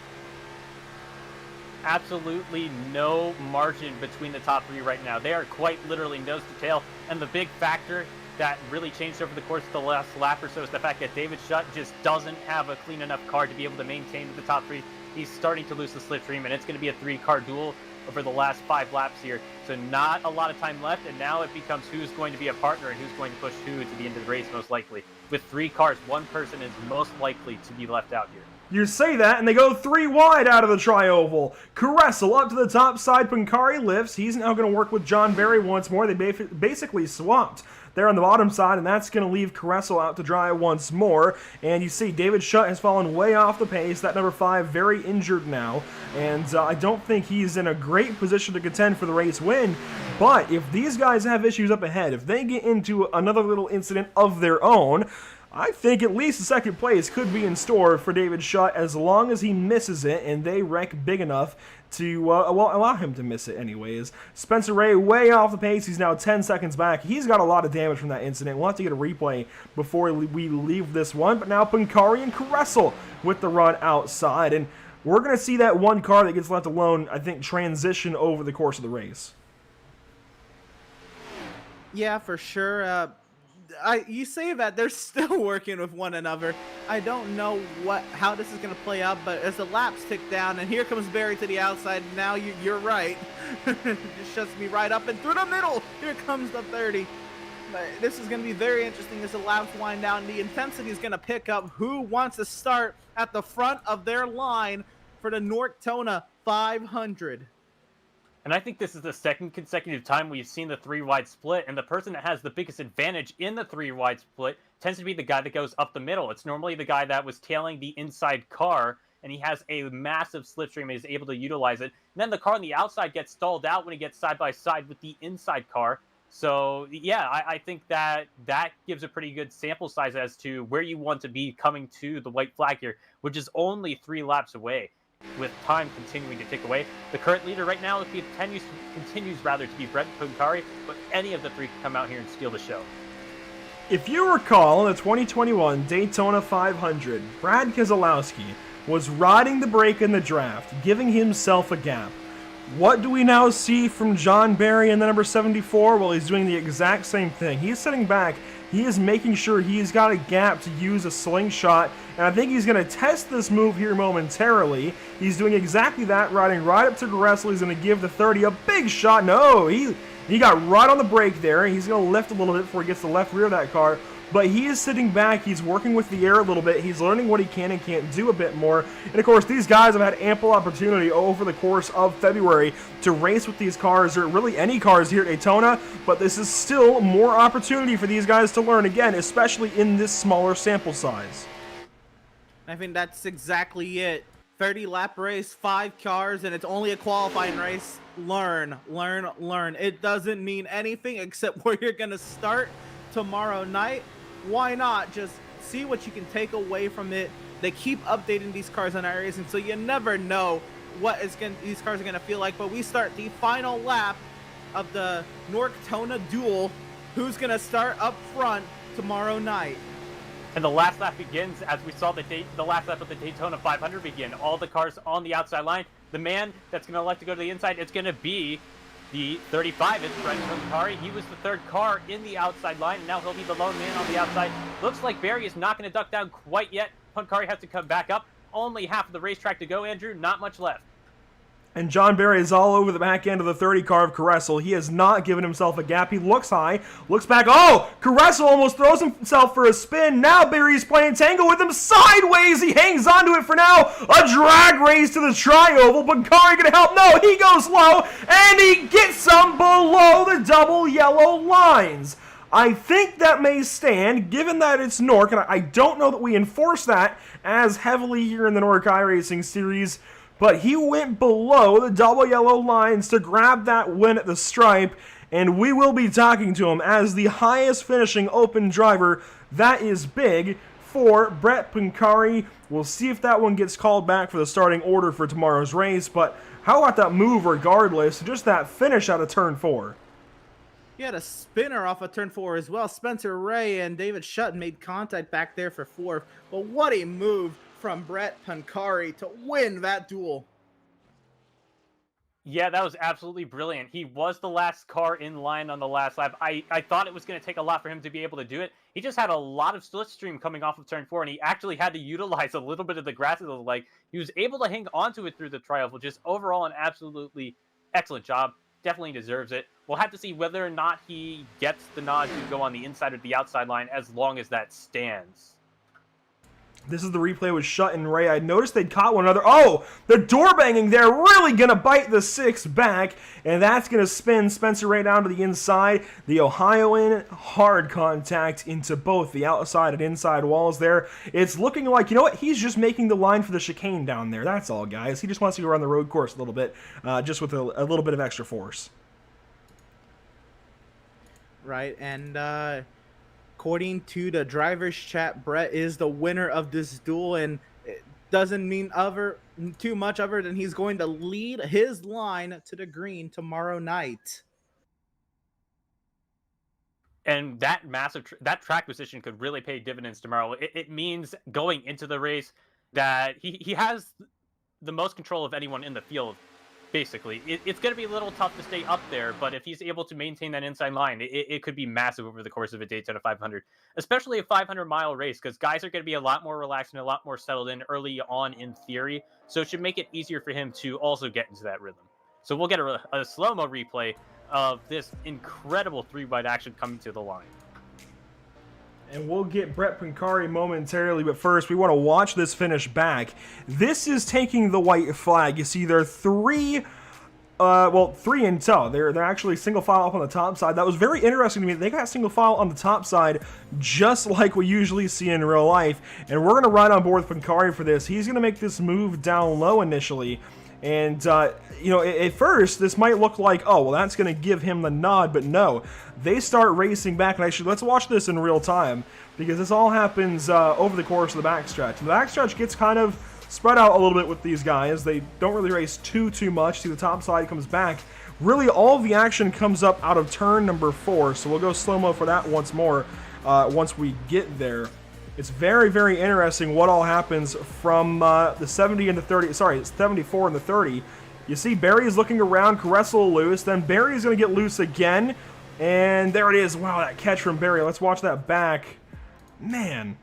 Absolutely no margin between the top 3 right now. They are quite literally nose to tail, and the big factor that really changed over the course of the last lap or so is the fact that David Schutt just doesn't have a clean enough car to be able to maintain the top 3. He's starting to lose the slipstream, and it's going to be a 3-car duel over the last 5 laps here. So not a lot of time left, and now it becomes who's going to be a partner and who's going to push who to the end of the race most likely. With 3 cars, one person is most likely to be left out here. You say that, and they go 3 wide out of the tri-oval. Caressel up to the top side. Pancari lifts. He's now going to work with John Berry once more. They basically swapped there on the bottom side, and that's going to leave Caressel out to dry once more. And you see David Schutt has fallen way off the pace. That number 5 very injured now, and I don't think he's in a great position to contend for the race win. But if these guys have issues up ahead, if they get into another little incident of their own, I think at least the 2nd place could be in store for David Schutt as long as he misses it and they wreck big enough to allow him to miss it anyways. Spencer Ray way off the pace. He's now 10 seconds back. He's got a lot of damage from that incident. We'll have to get a replay before we leave this one. But now Pancari and Caressel with the run outside. And we're going to see that one car that gets left alone, I think, transition over the course of the race. Yeah, for sure. You say that they're still working with one another. I don't know how this is going to play out, but as the laps tick down, and here comes Barry to the outside, now you're right. It just shuts me right up and through the middle. Here comes the 30. But this is going to be very interesting as the laps wind down. The intensity is going to pick up. Who wants to start at the front of their line for the NORCTONA 500? And I think this is the 2nd consecutive time we've seen the 3-wide split, and the person that has the biggest advantage in the 3-wide split tends to be the guy that goes up the middle. It's normally the guy that was tailing the inside car, and he has a massive slipstream and is able to utilize it. And then the car on the outside gets stalled out when he gets side by side with the inside car. So, yeah, I think that gives a pretty good sample size as to where you want to be coming to the white flag here, which is only 3 laps away, with time continuing to tick away. The current leader right now continues to be Brett Pancari, but any of the 3 can come out here and steal the show. If you recall, in the 2021 Daytona 500, Brad Keselowski was riding the brake in the draft, giving himself a gap. What do we now see from John Berry in the number 74? Well, he's doing the exact same thing. He's sitting back. He is making sure he's got a gap to use a slingshot, and I think he's going to test this move here momentarily. He's doing exactly that, riding right up to Caressel. He's going to give the 30 a big shot. No, he got right on the brake there. He's going to lift a little bit before he gets the left rear of that car, but he is sitting back. He's working with the air a little bit. He's learning what he can and can't do a bit more. And of course, these guys have had ample opportunity over the course of February to race with these cars, or really any cars here at Daytona, but this is still more opportunity for these guys to learn again, especially in this smaller sample size. I think that's exactly it. 30-lap race, 5 cars, and it's only a qualifying race. Learn. It doesn't mean anything except where you're going to start tomorrow night. Why not just see what you can take away from it? They keep updating these cars on our racing, so you never know what these cars are going to feel like. But we start the final lap of the NORCTONA Duel. Who's going to start up front tomorrow night? And the last lap begins as we saw the last lap of the Daytona 500 begin. All the cars on the outside line. The man that's going to elect to go to the inside, it's going to be the 35. It's Brett Pancari. He was the 3rd car in the outside line, and now he'll be the lone man on the outside. Looks like Barry is not going to duck down quite yet. Pancari has to come back up. Only half of the racetrack to go, Andrew. Not much left. And John Barry is all over the back end of the 30 car of Caressel. He has not given himself a gap. He looks high, looks back. Oh, Caressel almost throws himself for a spin. Now Barry's playing tango with him sideways. He hangs onto it for now. A drag race to the tri-oval. Pancari gonna help. No, he goes low, and he gets some below the double yellow lines. I think that may stand, given that it's NORC, and I don't know that we enforce that as heavily here in the NORC iRacing series, but he went below the double yellow lines to grab that win at the stripe, and we will be talking to him as the highest finishing open driver. That is big for Brett Pancari. We'll see if that one gets called back for the starting order for tomorrow's race, but how about that move regardless, just that finish out of turn 4. He had a spinner off of turn 4 as well. Spencer Ray and David Sutton made contact back there for 4th, but what a move from Brett Pancari to win that duel. Yeah, that was absolutely brilliant. He was the last car in line on the last lap. I thought it was going to take a lot for him to be able to do it. He just had a lot of slipstream coming off of turn 4, and he actually had to utilize a little bit of the grass. Like, he was able to hang onto it through the tri-oval. Just overall an absolutely excellent job. Definitely deserves it. We'll have to see whether or not he gets the nod to go on the inside or the outside line as long as that stands. This is the replay with Shutt and Ray. I noticed they'd caught one another. Oh, the door banging there really going to bite the 6 back, and that's going to spin Spencer Ray down to the inside. The Ohioan hard contact into both the outside and inside walls there. It's looking like, you know what, he's just making the line for the chicane down there. That's all, guys. He just wants to go around the road course a little bit, just with a little bit of extra force. Right, and according to the driver's chat, Brett is the winner of this duel, and it doesn't mean too much other than he's going to lead his line to the green tomorrow night. And that that track position could really pay dividends tomorrow. It means going into the race that he has the most control of anyone in the field. Basically, it's going to be a little tough to stay up there, but if he's able to maintain that inside line, it could be massive over the course of a Daytona 500, especially a 500-mile race, because guys are going to be a lot more relaxed and a lot more settled in early on in theory, so it should make it easier for him to also get into that rhythm. So we'll get a slow-mo replay of this incredible 3-wide action coming to the line. And we'll get Brett Pancari momentarily, but first we want to watch this finish back. This is taking the white flag. You see there are 3 in tow. They're actually single file up on the top side. That was very interesting to me. They got single file on the top side, just like we usually see in real life. And we're going to ride on board with Pancari for this. He's going to make this move down low initially. And, you know, at first, this might look like, oh, well, that's going to give him the nod, but no. They start racing back, and actually, let's watch this in real time, because this all happens over the course of the backstretch. And the backstretch gets kind of spread out a little bit with these guys. They don't really race too much. See, the top side comes back. Really, all of the action comes up out of turn number 4, so we'll go slow-mo for that once more once we get there. It's very, very interesting what all happens from the 70 and the 30. Sorry, it's 74 and the 30. You see Barry is looking around, Caressel loose, then Barry is going to get loose again, and there it is. Wow, that catch from Barry. Let's watch that back. Man.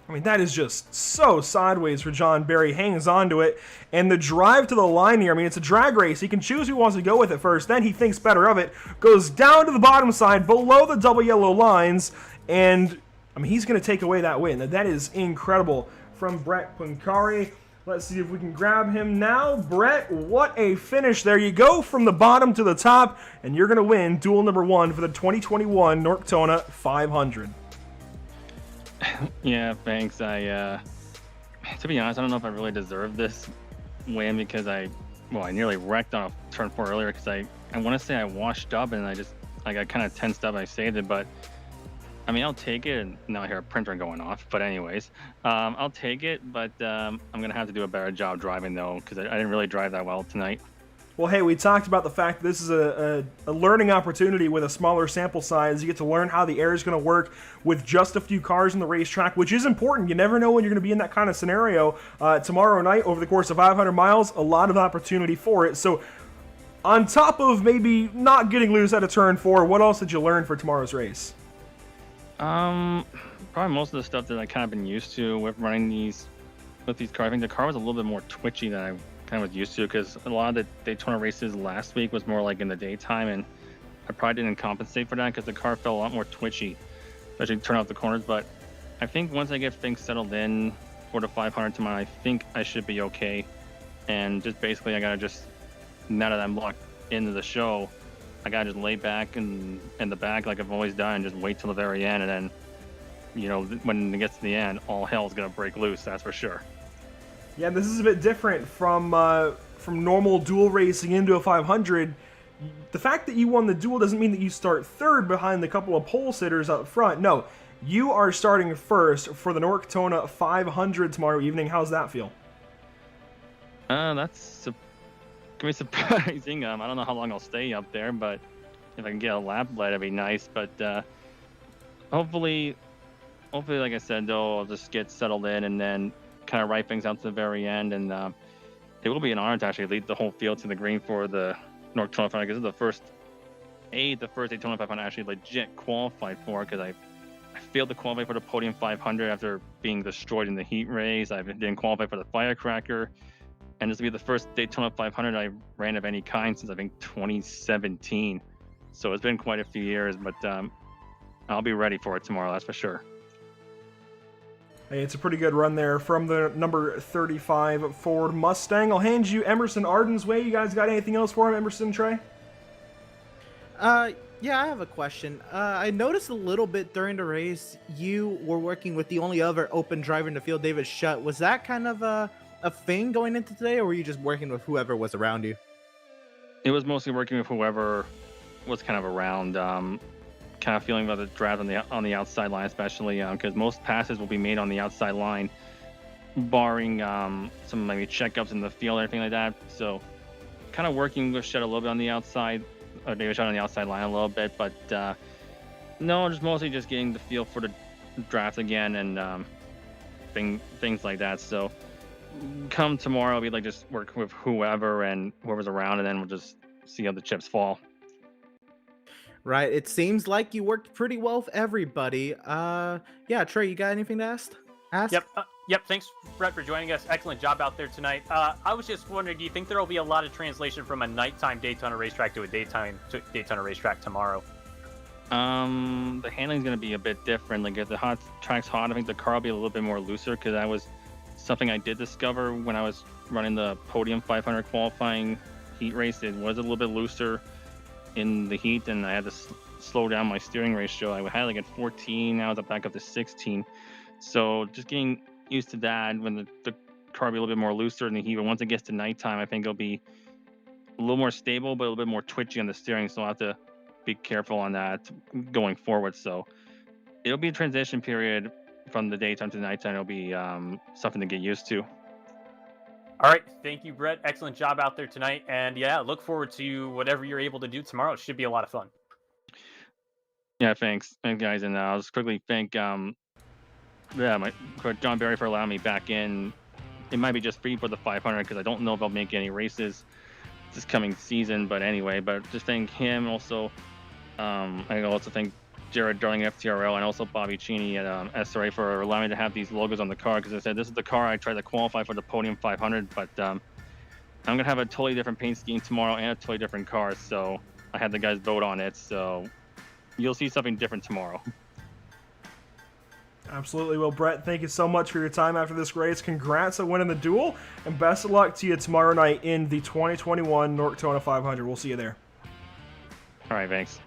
I mean, that is just so sideways for John Barry. Hangs onto it, and the drive to the line here, I mean, it's a drag race. He can choose who he wants to go with it first, then he thinks better of it, goes down to the bottom side, below the double yellow lines, and I mean, he's going to take away that win. That is incredible from Brett Pancari. Let's see if we can grab him now. Brett, what a finish there. You go from the bottom to the top, and you're going to win duel number 1 for the 2021 NORCTONA 500. Yeah, thanks. To be honest, I don't know if I really deserve this win because I nearly wrecked on a turn 4 earlier because I want to say I washed up and I kind of tensed up. I saved it, but I mean, I'll take it. And now I hear a printer going off. But anyways, I'll take it. But I'm going to have to do a better job driving, though, because I didn't really drive that well tonight. Well, hey, we talked about the fact that this is a learning opportunity with a smaller sample size. You get to learn how the air is going to work with just a few cars on the racetrack, which is important. You never know when you're going to be in that kind of scenario. Tomorrow night, over the course of 500 miles, a lot of opportunity for it. So on top of maybe not getting loose at a turn 4, what else did you learn for tomorrow's race? Probably most of the stuff that I kind of been used to with running with these cars. I think the car was a little bit more twitchy than kind of was used to, because a lot of the Daytona races last week was more like in the daytime, and I probably didn't compensate for that because the car felt a lot more twitchy, especially turn off the corners. But I think once I get things settled in for the 500 tomorrow, I think I should be okay. And just basically, I gotta just, now that I'm locked into the show, I gotta just lay back in the back like I've always done, and just wait till the very end, and then, you know, when it gets to the end, all hell's gonna break loose. That's for sure. Yeah, this is a bit different from normal duel racing into a 500. The fact that you won the duel doesn't mean that you start third behind the couple of pole sitters up front. No, you are starting first for the NORCTONA 500 tomorrow evening. How's that feel? That's gonna be surprising. I don't know how long I'll stay up there, but if I can get a lap light, that'd be nice. But hopefully, like I said, though, I'll just get settled in and then kind of write things out to the very end. And it will be an honor to actually lead the whole field to the green for the NORCTONA 500, because this is the first Daytona 500 I actually legit qualified for, because I failed to qualify for the Podium 500 after being destroyed in the heat race. I didn't qualify for the Firecracker. And this will be the first Daytona 500 I ran of any kind since, I think, 2017. So it's been quite a few years, but I'll be ready for it tomorrow, that's for sure. Hey, it's a pretty good run there from the number 35 Ford Mustang. I'll hand you Emerson Arden's way. You guys got anything else for him, Emerson, Trey? Yeah, I have a question. I noticed a little bit during the race you were working with the only other open driver in the field, David Shutt. Was that kind of a thing going into today, or were you just working with whoever was around you? It was mostly working with whoever was kind of around. Kind of feeling about the draft on the outside line, especially because most passes will be made on the outside line, barring some maybe checkups in the field or anything like that. So kind of working with Shutt a little bit on the outside, or David Shutt on the outside line a little bit, but no, just mostly just getting the feel for the draft again and things like that. So come tomorrow, I'll be like just work with whoever and whoever's around, and then we'll just see how the chips fall. Right. It seems like you worked pretty well with everybody. Yeah, Trey, you got anything to ask? Yep. Thanks, Brett, for joining us. Excellent job out there tonight. I was just wondering, do you think there will be a lot of translation from a nighttime Daytona racetrack to a daytime Daytona racetrack tomorrow? The handling's going to be a bit different. Like if the track's hot, I think the car will be a little bit more looser, because that was something I did discover when I was running the Podium 500 qualifying heat race. It was a little bit looser in the heat, and I had to slow down my steering ratio. I had like at 14, now it's back up to 16. So just getting used to that when the car will be a little bit more looser in the heat. But once it gets to nighttime, I think it'll be a little more stable, but a little bit more twitchy on the steering. So I'll have to be careful on that going forward. So it'll be a transition period from the daytime to the nighttime. It'll be something to get used to. All right. Thank you, Brett. Excellent job out there tonight. And yeah, look forward to whatever you're able to do tomorrow. It should be a lot of fun. Yeah, thanks. Thanks, guys. And I'll just quickly thank John Barry for allowing me back in. It might be just free for the 500, because I don't know if I'll make any races this coming season. But anyway, just thank him. Also, I also thank Jared Darling at FTRL, and also Bobby Cheney at SRA for allowing me to have these logos on the car, because I said this is the car I tried to qualify for the Podium 500, but I'm going to have a totally different paint scheme tomorrow and a totally different car, so I had the guys vote on it, so you'll see something different tomorrow. Absolutely. Well, Brett, thank you so much for your time after this race. Congrats on winning the duel, and best of luck to you tomorrow night in the 2021 NORCTONA 500. We'll see you there. All right, thanks.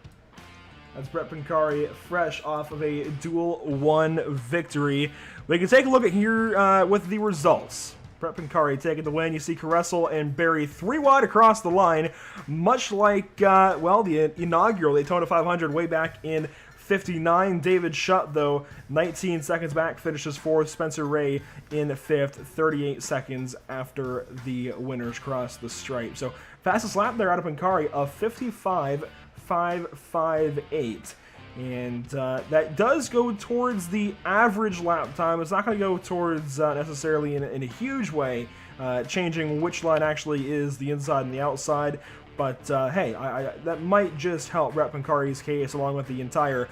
That's Brett Pincari, fresh off of a Duel 1 victory. We can take a look at here with the results. Brett Pincari taking the win. You see Caressel and Barry 3 wide across the line, much like, the inaugural Daytona 500 way back in 59. David Shutt, though, 19 seconds back, finishes 4th. Spencer Ray in 5th, 38 seconds after the winners crossed the stripe. So, fastest lap there out of Pincari of 55.558. And that does go towards the average lap time. It's not going to go towards necessarily in a huge way, changing which line actually is the inside and the outside. But hey, that might just help Rep Pancari's case along with the entire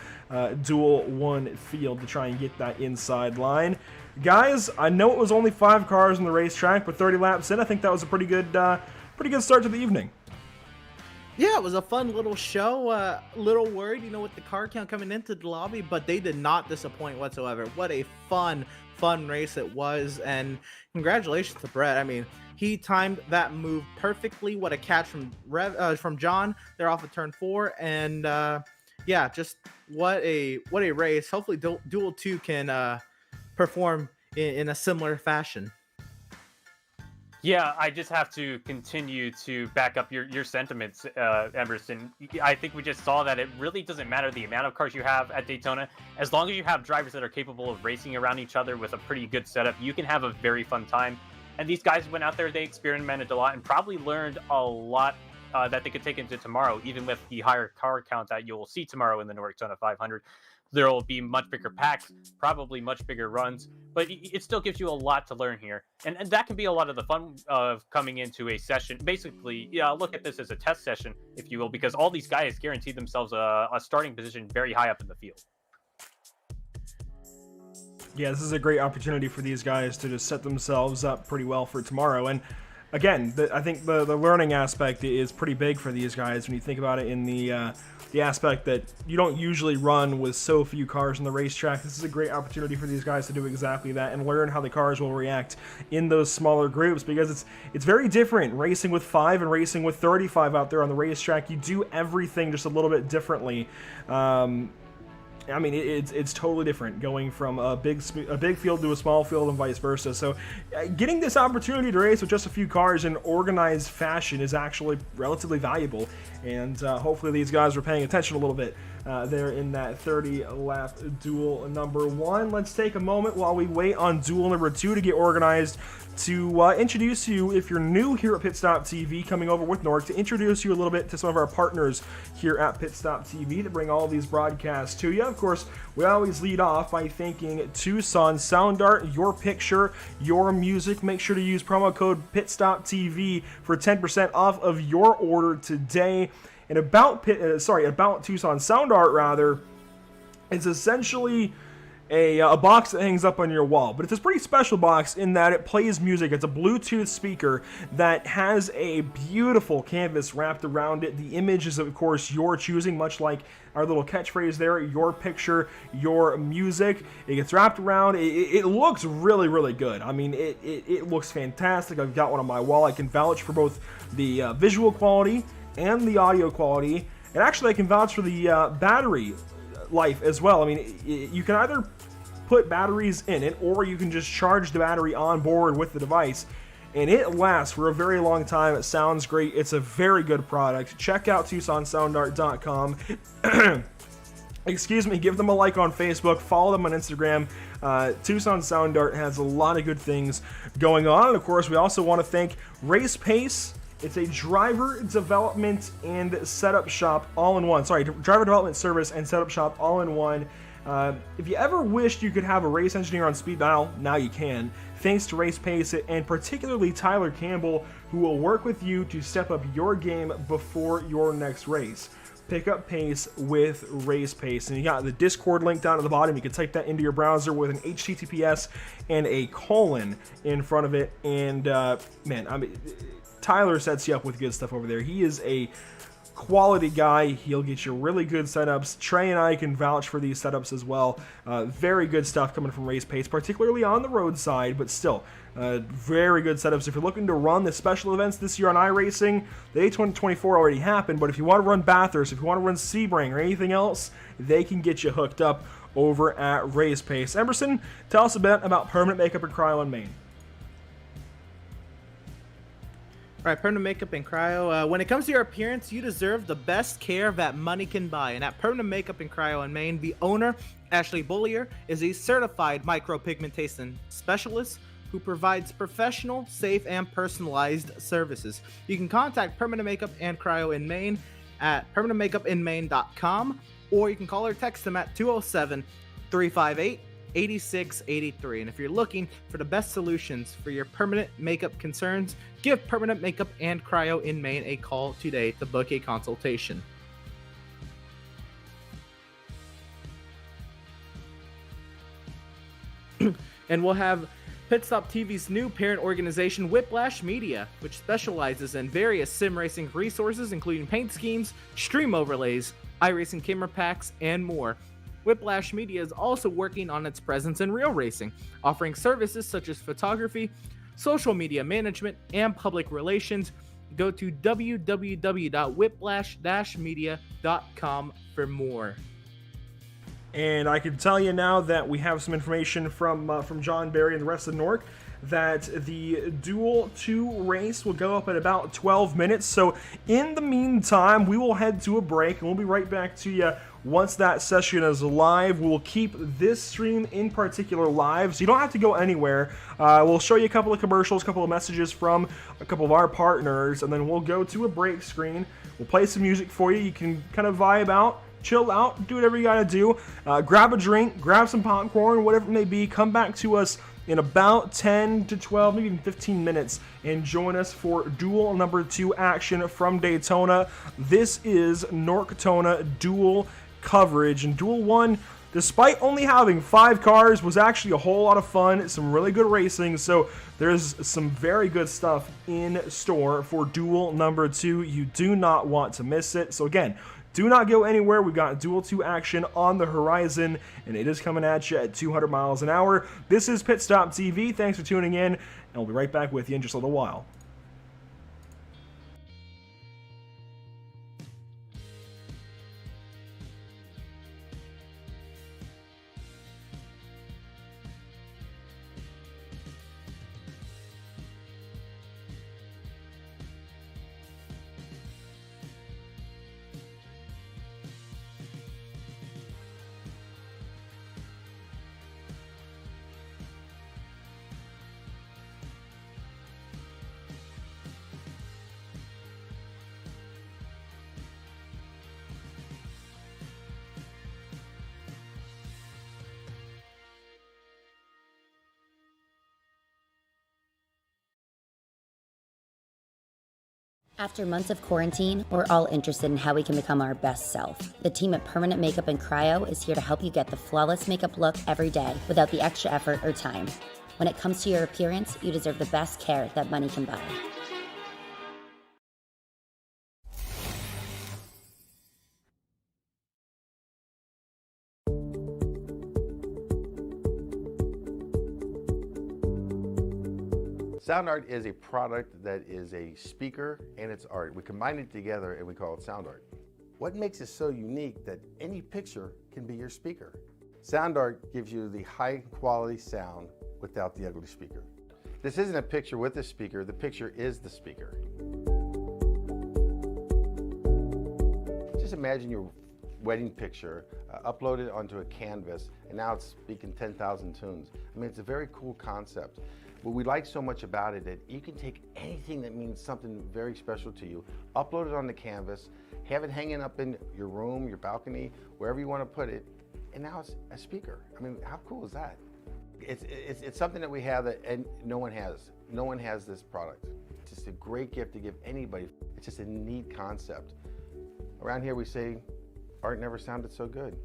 Duel 1 field to try and get that inside line. Guys, I know it was only 5 cars on the racetrack, but 30 laps in, I think that was a pretty good start to the evening. Yeah, it was a fun little show. A little worried, with the car count coming into the lobby, but they did not disappoint whatsoever. What a fun race it was, and congratulations to Brett. I mean, he timed that move perfectly. What a catch from John. They're off of turn 4, and yeah, just what a race. Hopefully, Duel 2 can perform in a similar fashion. Yeah, I just have to continue to back up your sentiments, Emerson. I think we just saw that it really doesn't matter the amount of cars you have at Daytona. As long as you have drivers that are capable of racing around each other with a pretty good setup, you can have a very fun time. And these guys went out there, they experimented a lot, and probably learned a lot that they could take into tomorrow, even with the higher car count that you'll see tomorrow in the NORCTONA 500. There will be much bigger packs, probably much bigger runs, but it still gives you a lot to learn here. And that can be a lot of the fun of coming into a session. Basically, look at this as a test session, if you will, because all these guys guarantee themselves a starting position very high up in the field. Yeah, this is a great opportunity for these guys to just set themselves up pretty well for tomorrow. And again, I think the learning aspect is pretty big for these guys when you think about it in the aspect that you don't usually run with so few cars on the racetrack. This is a great opportunity for these guys to do exactly that and learn how the cars will react in those smaller groups, because it's very different racing with 5 and racing with 35 out there on the racetrack. You do everything just a little bit differently. I mean, it's totally different going from a big field to a small field and vice versa. So getting this opportunity to race with just a few cars in organized fashion is actually relatively valuable. And hopefully these guys were paying attention a little bit there in that 30-lap Duel number 1. Let's take a moment while we wait on Duel number 2 to get organized to introduce you, if you're new here at Pit Stop TV, coming over with NORC, to introduce you a little bit to some of our partners here at Pit Stop TV to bring all these broadcasts to you. Of course, we always lead off by thanking Tucson Sound Art, your picture, your music. Make sure to use promo code PitStopTV for 10% off of your order today. And about Tucson Sound Art, rather, it's essentially a box that hangs up on your wall, but it's a pretty special box in that it plays music. It's a Bluetooth speaker that has a beautiful canvas wrapped around it. The image is, of course, your choosing, much like our little catchphrase there, your picture, your music. It gets wrapped around. It looks really, really good. I mean, it looks fantastic. I've got one on my wall. I can vouch for both the visual quality and the audio quality, and actually I can vouch for the battery life as well. I mean, you can either put batteries in it, or you can just charge the battery on board with the device, and it lasts for a very long time. It sounds great. It's a very good product. Check out TucsonSoundArt.com. Excuse me, give them a like on Facebook, follow them on Instagram. Tucson Sound Art has a lot of good things going on. And of course, we also want to thank Race Pace. It's a driver development and setup shop all in one. Sorry, driver development service and setup shop all in one. If you ever wished you could have a race engineer on speed dial, now you can. Thanks to Race Pace, and particularly Tyler Campbell, who will work with you to step up your game before your next race. Pick up pace with Race Pace. And you got the Discord link down at the bottom. You can type that into your browser with an HTTPS and a colon in front of it. And man, I mean, Tyler sets you up with good stuff over there. He is a quality guy. He'll get you really good setups. Trey and I can vouch for these setups as well. Very good stuff coming from Race Pace, particularly on the road side, but still very good setups. If you're looking to run the special events this year on iRacing, the A2024 already happened, but if you want to run Bathurst, if you want to run Sebring or anything else, they can get you hooked up over at Race Pace. Emerson, tell us a bit about Permanent Makeup and Cryo in Maine. All right, Permanent Makeup and Cryo. When it comes to your appearance, you deserve the best care that money can buy. And at Permanent Makeup and Cryo in Maine, the owner, Ashley Bullier, is a certified micropigmentation specialist who provides professional, safe, and personalized services. You can contact Permanent Makeup and Cryo in Maine at permanentmakeupinmaine.com, or you can call or text them at 207-358-3688. 8683. And if you're looking for the best solutions for your permanent makeup concerns, give Permanent Makeup and Cryo in Maine a call today to book a consultation. And we'll have Pit Stop TV's new parent organization, Whiplash Media, which specializes in various sim racing resources, including paint schemes, stream overlays, iRacing camera packs, and more. Whiplash Media is also working on its presence in real racing, offering services such as photography, social media management, and public relations. Go to www.whiplash-media.com for more. And I can tell you now that we have some information from John Barry and the rest of NORC that the Duel 2 race will go up in about 12 minutes. So in the meantime, we will head to a break, and we'll be right back to you once that session is live. We'll keep this stream in particular live, so you don't have to go anywhere. We'll show you a couple of commercials, a couple of messages from a couple of our partners, and then we'll go to a break screen. We'll play some music for you. You can kind of vibe out, chill out, do whatever you gotta do. Grab a drink, grab some popcorn, whatever it may be. Come back to us in about 10 to 12, maybe even 15 minutes, and join us for Duel number 2 action from Daytona. This is NORCTONA Duel coverage, and Duel 1, despite only having 5 cars, was actually a whole lot of fun, some really good racing, so there's some very good stuff in store for Duel number 2. You do not want to miss it. So again, do not go anywhere. We've got Duel 2 action on the horizon, and it is coming at you at 200 miles an hour. This is Pit Stop TV. Thanks for tuning in, and we'll be right back with you in just a little while. After months of quarantine, we're all interested in how we can become our best self. The team at Permanent Makeup and Cryo is here to help you get the flawless makeup look every day without the extra effort or time. When it comes to your appearance, you deserve the best care that money can buy. Sound Art is a product that is a speaker and it's art. We combine it together and we call it Sound Art. What makes it so unique that any picture can be your speaker? Sound Art gives you the high quality sound without the ugly speaker. This isn't a picture with a speaker, the picture is the speaker. Just imagine your wedding picture uploaded onto a canvas and now it's speaking 10,000 tunes. I mean, it's a very cool concept. What we like so much about it that you can take anything that means something very special to you, upload it on the canvas, have it hanging up in your room, your balcony, wherever you want to put it, and now it's a speaker. I mean, how cool is that? It's something that we have that and no one has. No one has this product. It's just a great gift to give anybody. It's just a neat concept. Around here we say, art never sounded so good.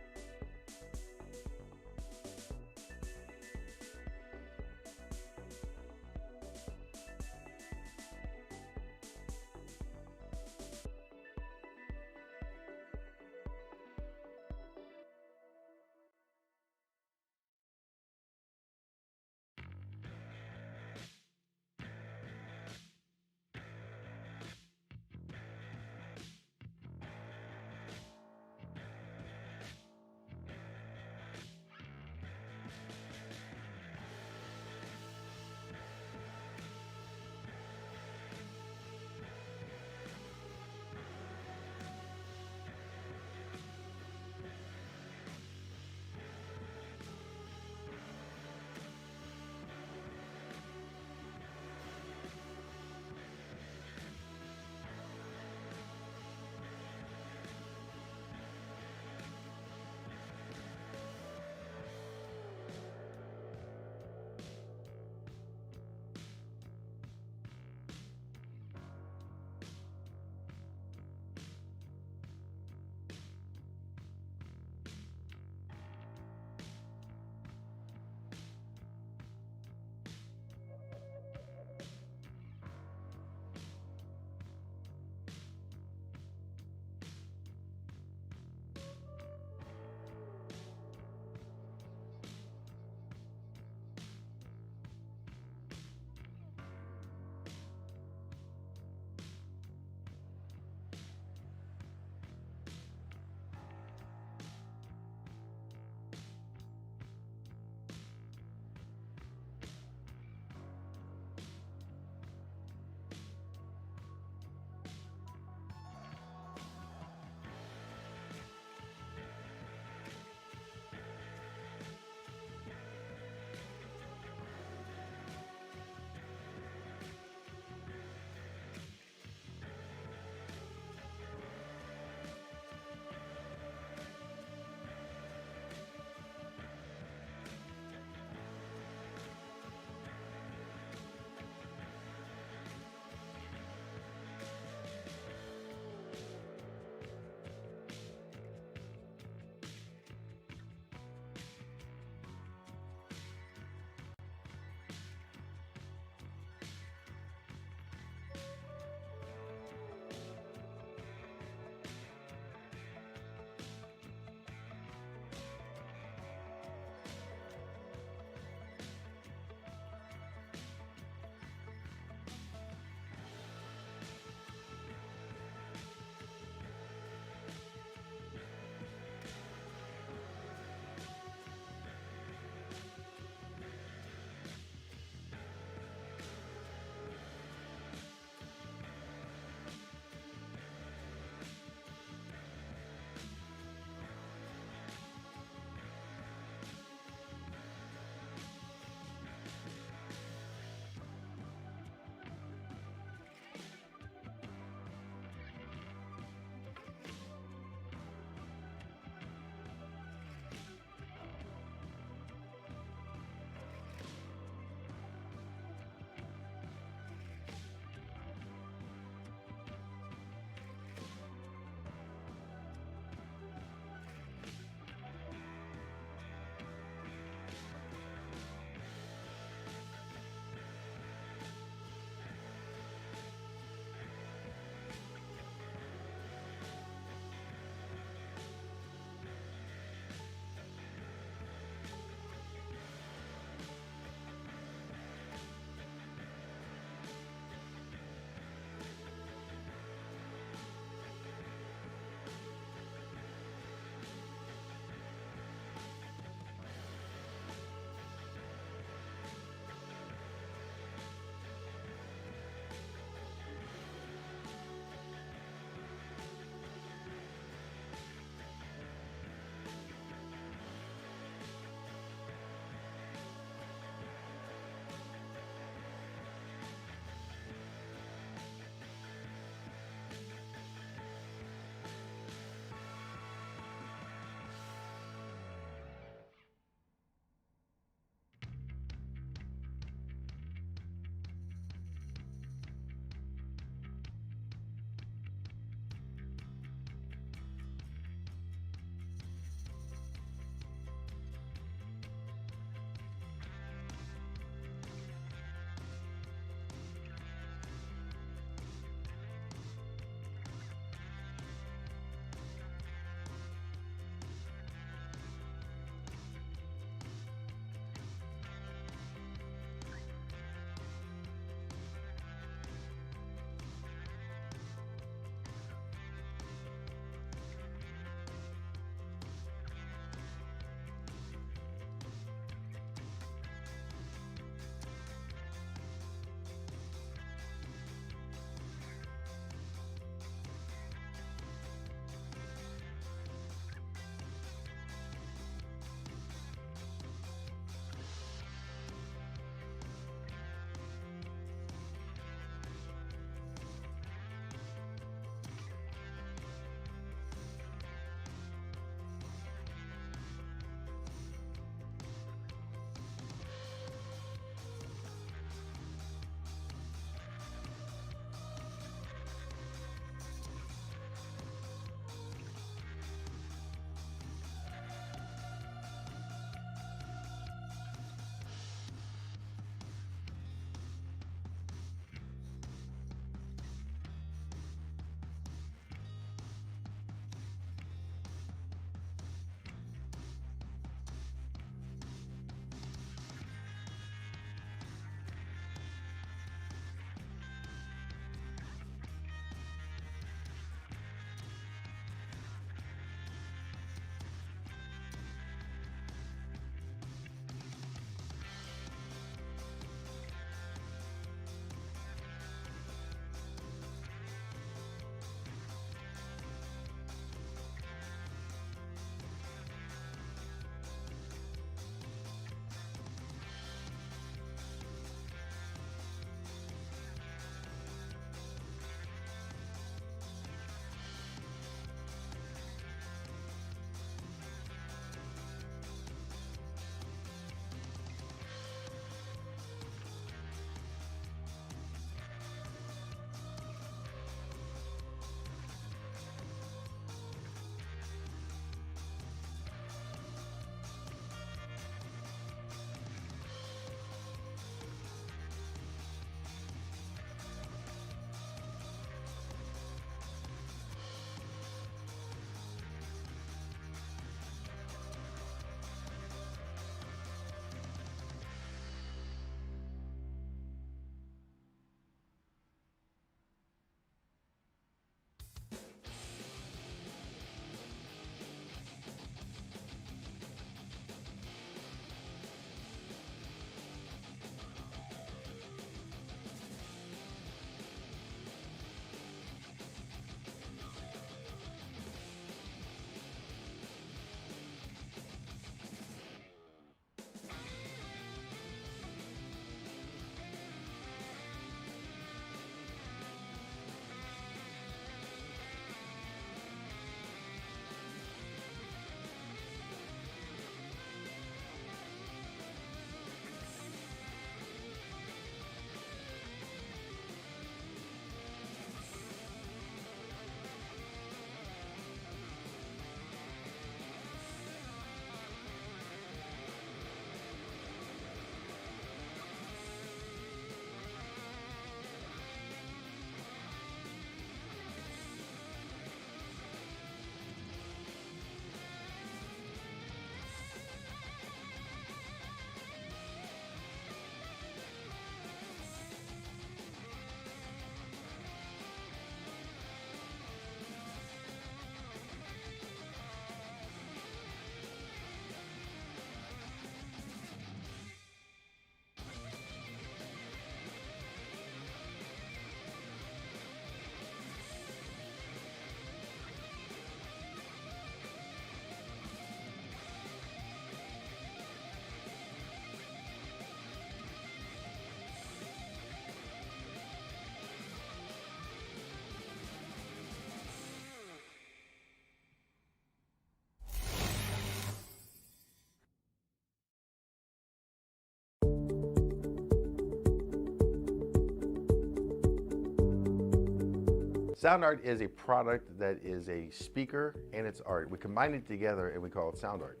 Sound art is a product that is a speaker and it's art. We combine it together and we call it sound art.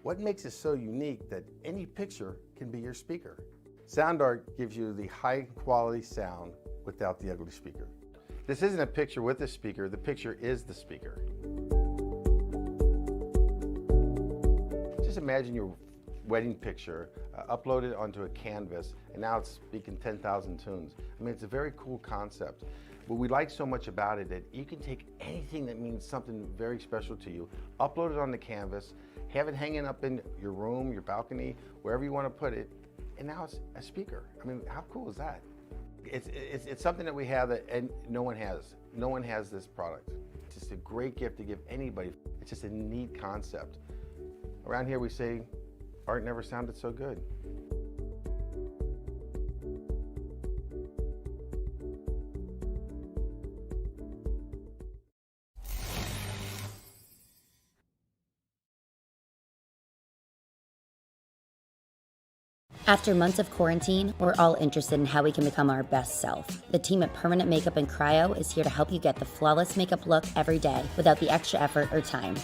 What makes it so unique that any picture can be your speaker? Sound art gives you the high quality sound without the ugly speaker. This isn't a picture with a speaker, the picture is the speaker. Just imagine your wedding picture uploaded onto a canvas and now it's speaking 10,000 tunes. I mean, it's a very cool concept. What we like so much about it that you can take anything that means something very special to you, upload it on the canvas, have it hanging up in your room, your balcony, wherever you want to put it, and now it's a speaker. I mean, how cool is that? It's something that we have that and no one has. No one has this product. It's just a great gift to give anybody. It's just a neat concept. Around here we say, art never sounded so good. After months of quarantine, we're all interested in how we can become our best self. The team at Permanent Makeup and Cryo is here to help you get the flawless makeup look every day without the extra effort or time.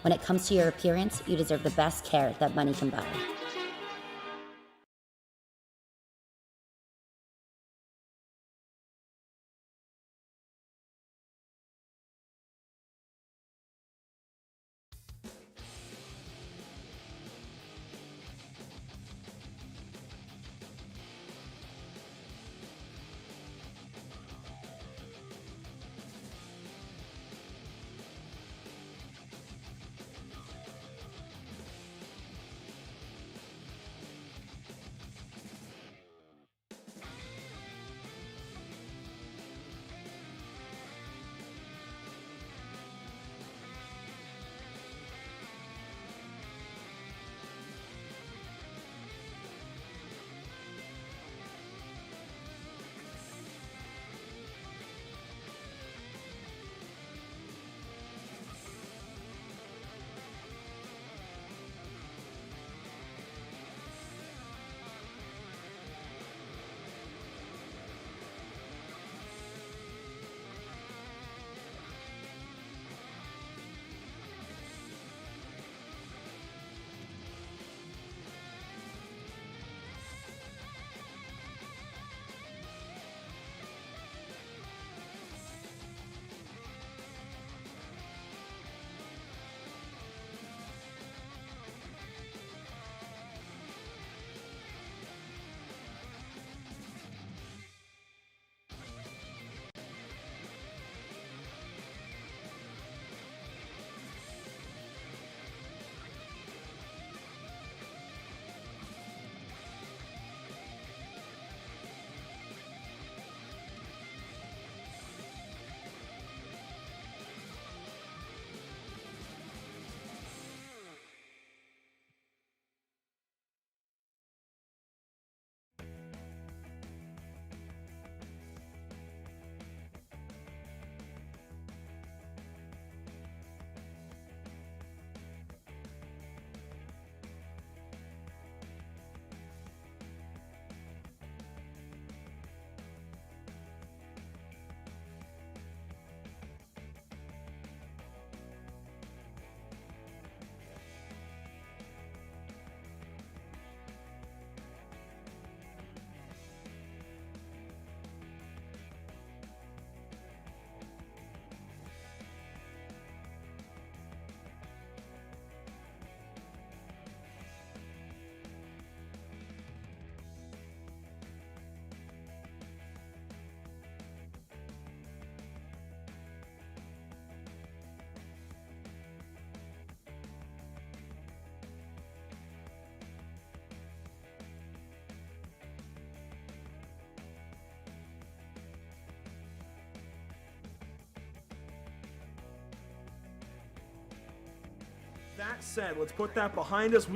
When it comes to your appearance, you deserve the best care that money can buy. That said, let's put that behind us.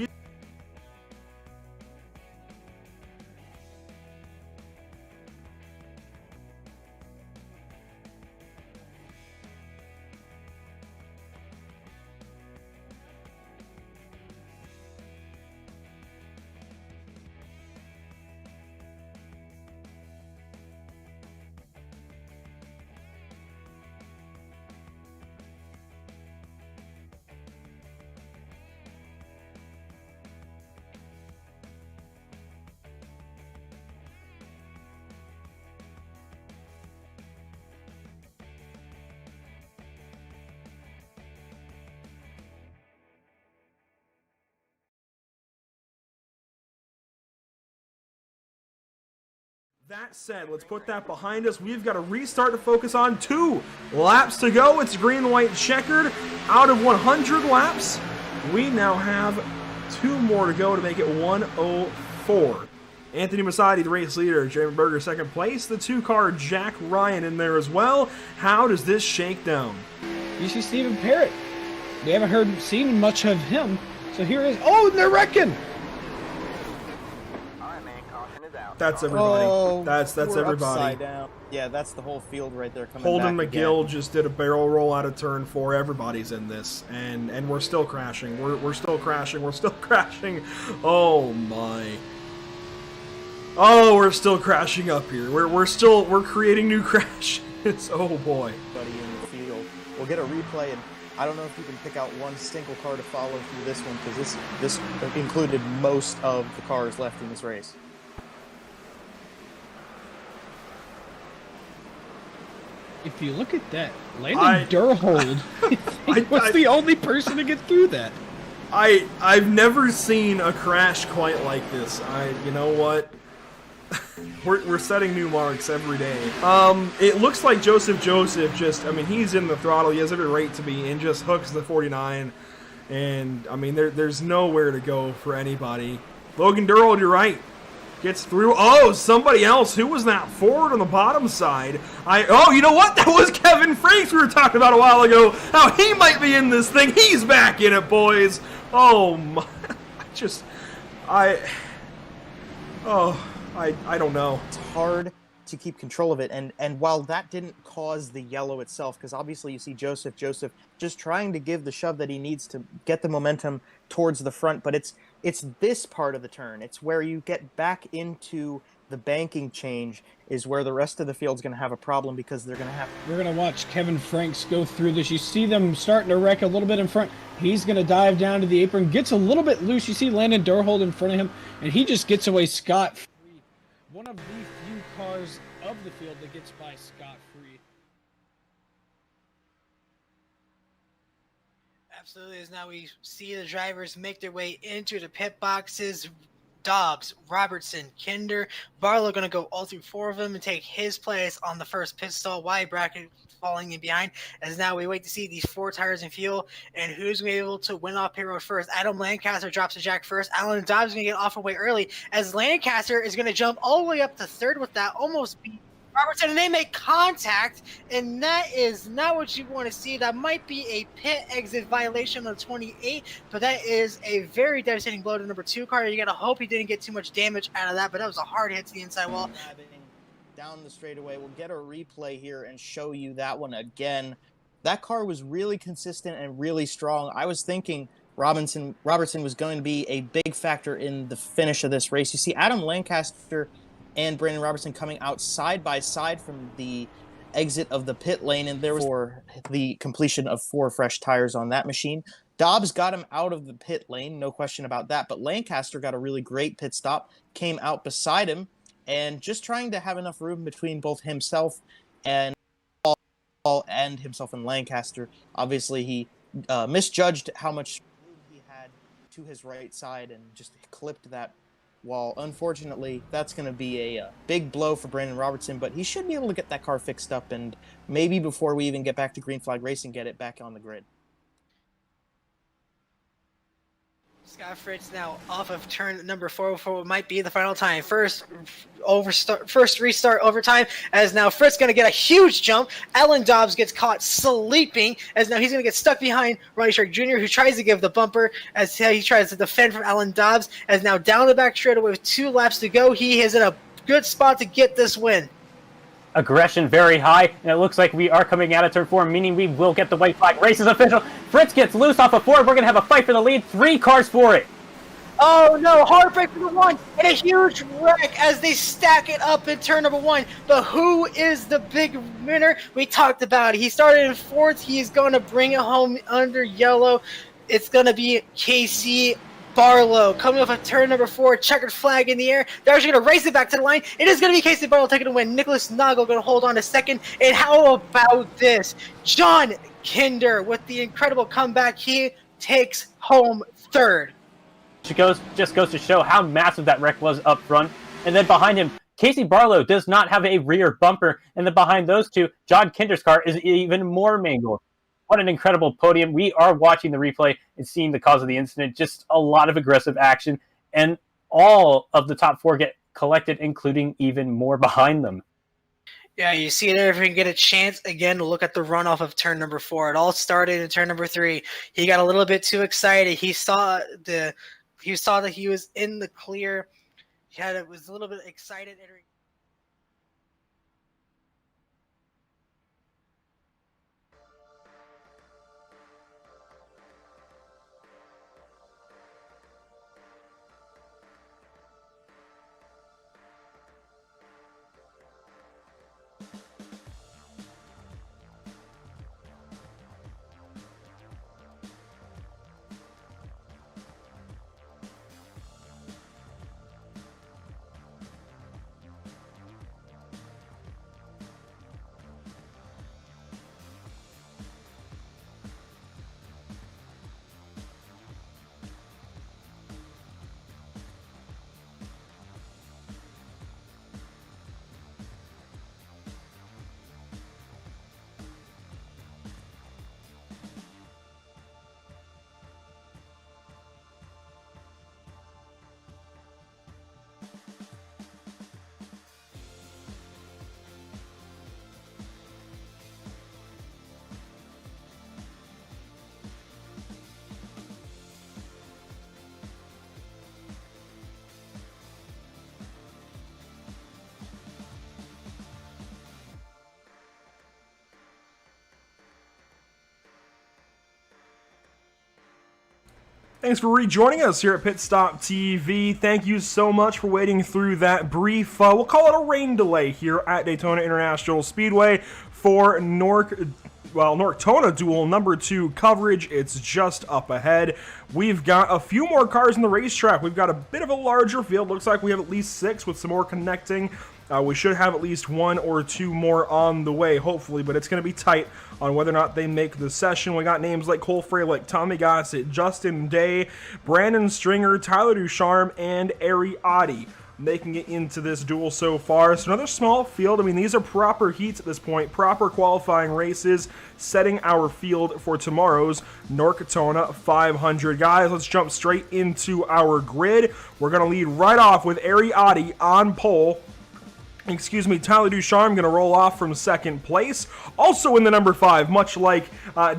That said, let's put that behind us. We've got to restart to focus on 2 laps to go. It's green-white checkered. Out of 100 laps, we now have 2 more to go to make it 104. Anthony Masadi, the race leader. Jeremy Berger, second place. The 2-car Jack Ryan in there as well. How does this shake down? You see Stephen Parrott. We haven't seen much of him. So here is. Oh, and they're wrecking. That's everybody. Oh, that's everybody. Upside down. Yeah, that's the whole field right there coming Holden back McGill again. just did a barrel roll out of turn 4. Everybody's in this, and we're still crashing. We're still crashing. We're still crashing. Oh my. Oh, we're still crashing up here. We're creating new crashes. Oh boy. Buddy in the field. We'll get a replay, and I don't know if you can pick out one single car to follow through this one, because this included most of the cars left in this race. If you look at that, Landon Durhold was the only person to get through that. I've never seen a crash quite like this. You know what? We're setting new marks every day. It looks like Joseph just, I mean, he's in the throttle. He has every right to be, and just hooks the 49. And, I mean, there's nowhere to go for anybody. Logan Durhold, you're right. Gets through. Oh, somebody else. Who was that? Ford on the bottom side. Oh, you know what? That was Kevin Franks we were talking about a while ago. How he might be in this thing. He's back in it, boys. Oh, my. I don't know. It's hard to keep control of it, and while that didn't cause the yellow itself, because obviously you see Joseph just trying to give the shove that he needs to get the momentum towards the front, but it's this part of the turn. It's where you get back into the banking change is where the rest of the field's going to have a problem, because they're going to have... We're going to watch Kevin Franks go through this. You see them starting to wreck a little bit in front. He's going to dive down to the apron, gets a little bit loose. You see Landon Durhold in front of him, and he just gets away scot-free. One of the few cars of the field that gets by scot-free. Absolutely, as now we see the drivers make their way into the pit boxes. Dobbs, Robertson, Kinder, Barlow going to go all through 4 of them and take his place on the first pit stall. Wide bracket falling in behind, as now we wait to see these 4 tires and fuel and who's going to be able to win off pit road first. Adam Lancaster drops to Jack first. Alan Dobbs is going to get off away early, as Lancaster is going to jump all the way up to 3rd with that, almost beat Robertson, and they make contact, and that is not what you want to see. That might be a pit exit violation on 28, but that is a very devastating blow to number 2 car. You got to hope he didn't get too much damage out of that, but that was a hard hit to the inside wall. Down the straightaway, we'll get a replay here and show you that one again. That car was really consistent and really strong. I was thinking Robertson was going to be a big factor in the finish of this race. You see Adam Lancaster and Brandon Robertson coming out side by side from the exit of the pit lane, and there was for the completion of 4 fresh tires on that machine. Dobbs got him out of the pit lane, no question about that, but Lancaster got a really great pit stop, came out beside him, and just trying to have enough room between both himself and himself and Lancaster. Obviously, he misjudged how much room he had to his right side and just clipped that wall. Unfortunately, that's going to be a big blow for Brandon Robertson, but he should be able to get that car fixed up, and maybe before we even get back to green flag racing, get it back on the grid. Scott Fritz now off of turn number 4 for what might be the final time. First restart overtime, as now Fritz going to get a huge jump. Alan Dobbs gets caught sleeping, as now he's going to get stuck behind Ronnie Shark Jr., who tries to give the bumper as he tries to defend from Alan Dobbs. As now down the back straightaway with 2 laps to go, he is in a good spot to get this win. Aggression very high, and it looks like we are coming out of turn 4, meaning we will get the white flag. Race is official. Fritz gets loose off of 4. We're going to have a fight for the lead. 3 cars for it. Oh no, heartbreak for the 1, and a huge wreck as they stack it up in turn number 1. But who is the big winner? We talked about it. He started in 4th. He's going to bring it home under yellow. It's going to be Casey Barlow coming off of turn number 4, checkered flag in the air. They're actually going to race it back to the line. It is going to be Casey Barlow taking the win. Nicholas Nagel going to hold on to 2nd. And how about this? John Kinder with the incredible comeback. He takes home 3rd. Just goes to show how massive that wreck was up front. And then behind him, Casey Barlow does not have a rear bumper, and then behind those two, John Kinder's car is even more mangled. What an incredible podium. We are watching the replay and seeing the cause of the incident. Just a lot of aggressive action, and all of the top four get collected, including even more behind them. Yeah, you see it there if you can get a chance again to look at the runoff of turn number 4. It all started in turn number 3. He got a little bit too excited. He saw that he was in the clear. Was a little bit excited entering. Thanks for rejoining us here at Pit Stop TV. Thank you so much for waiting through that brief, we'll call it a rain delay here at Daytona International Speedway for NORCTONA Duel number 2 coverage. It's just up ahead. We've got a few more cars in the racetrack. We've got a bit of a larger field. Looks like we have at least 6 with some more connecting. We should have at least 1 or 2 more on the way, hopefully, but it's going to be tight on whether or not they make the session. We got names like Cole Freilich, Tommy Gossett, Justin Day, Brandon Stringer, Tyler Ducharme, and Ari Adi making it into this duel so far. So another small field. I mean, these are proper heats at this point, proper qualifying races, setting our field for tomorrow's NORCTONA 500. Guys, let's jump straight into our grid. We're going to lead right off with Ari Adi on pole. Tyler Ducharme going to roll off from second place. Also in the number 5, much like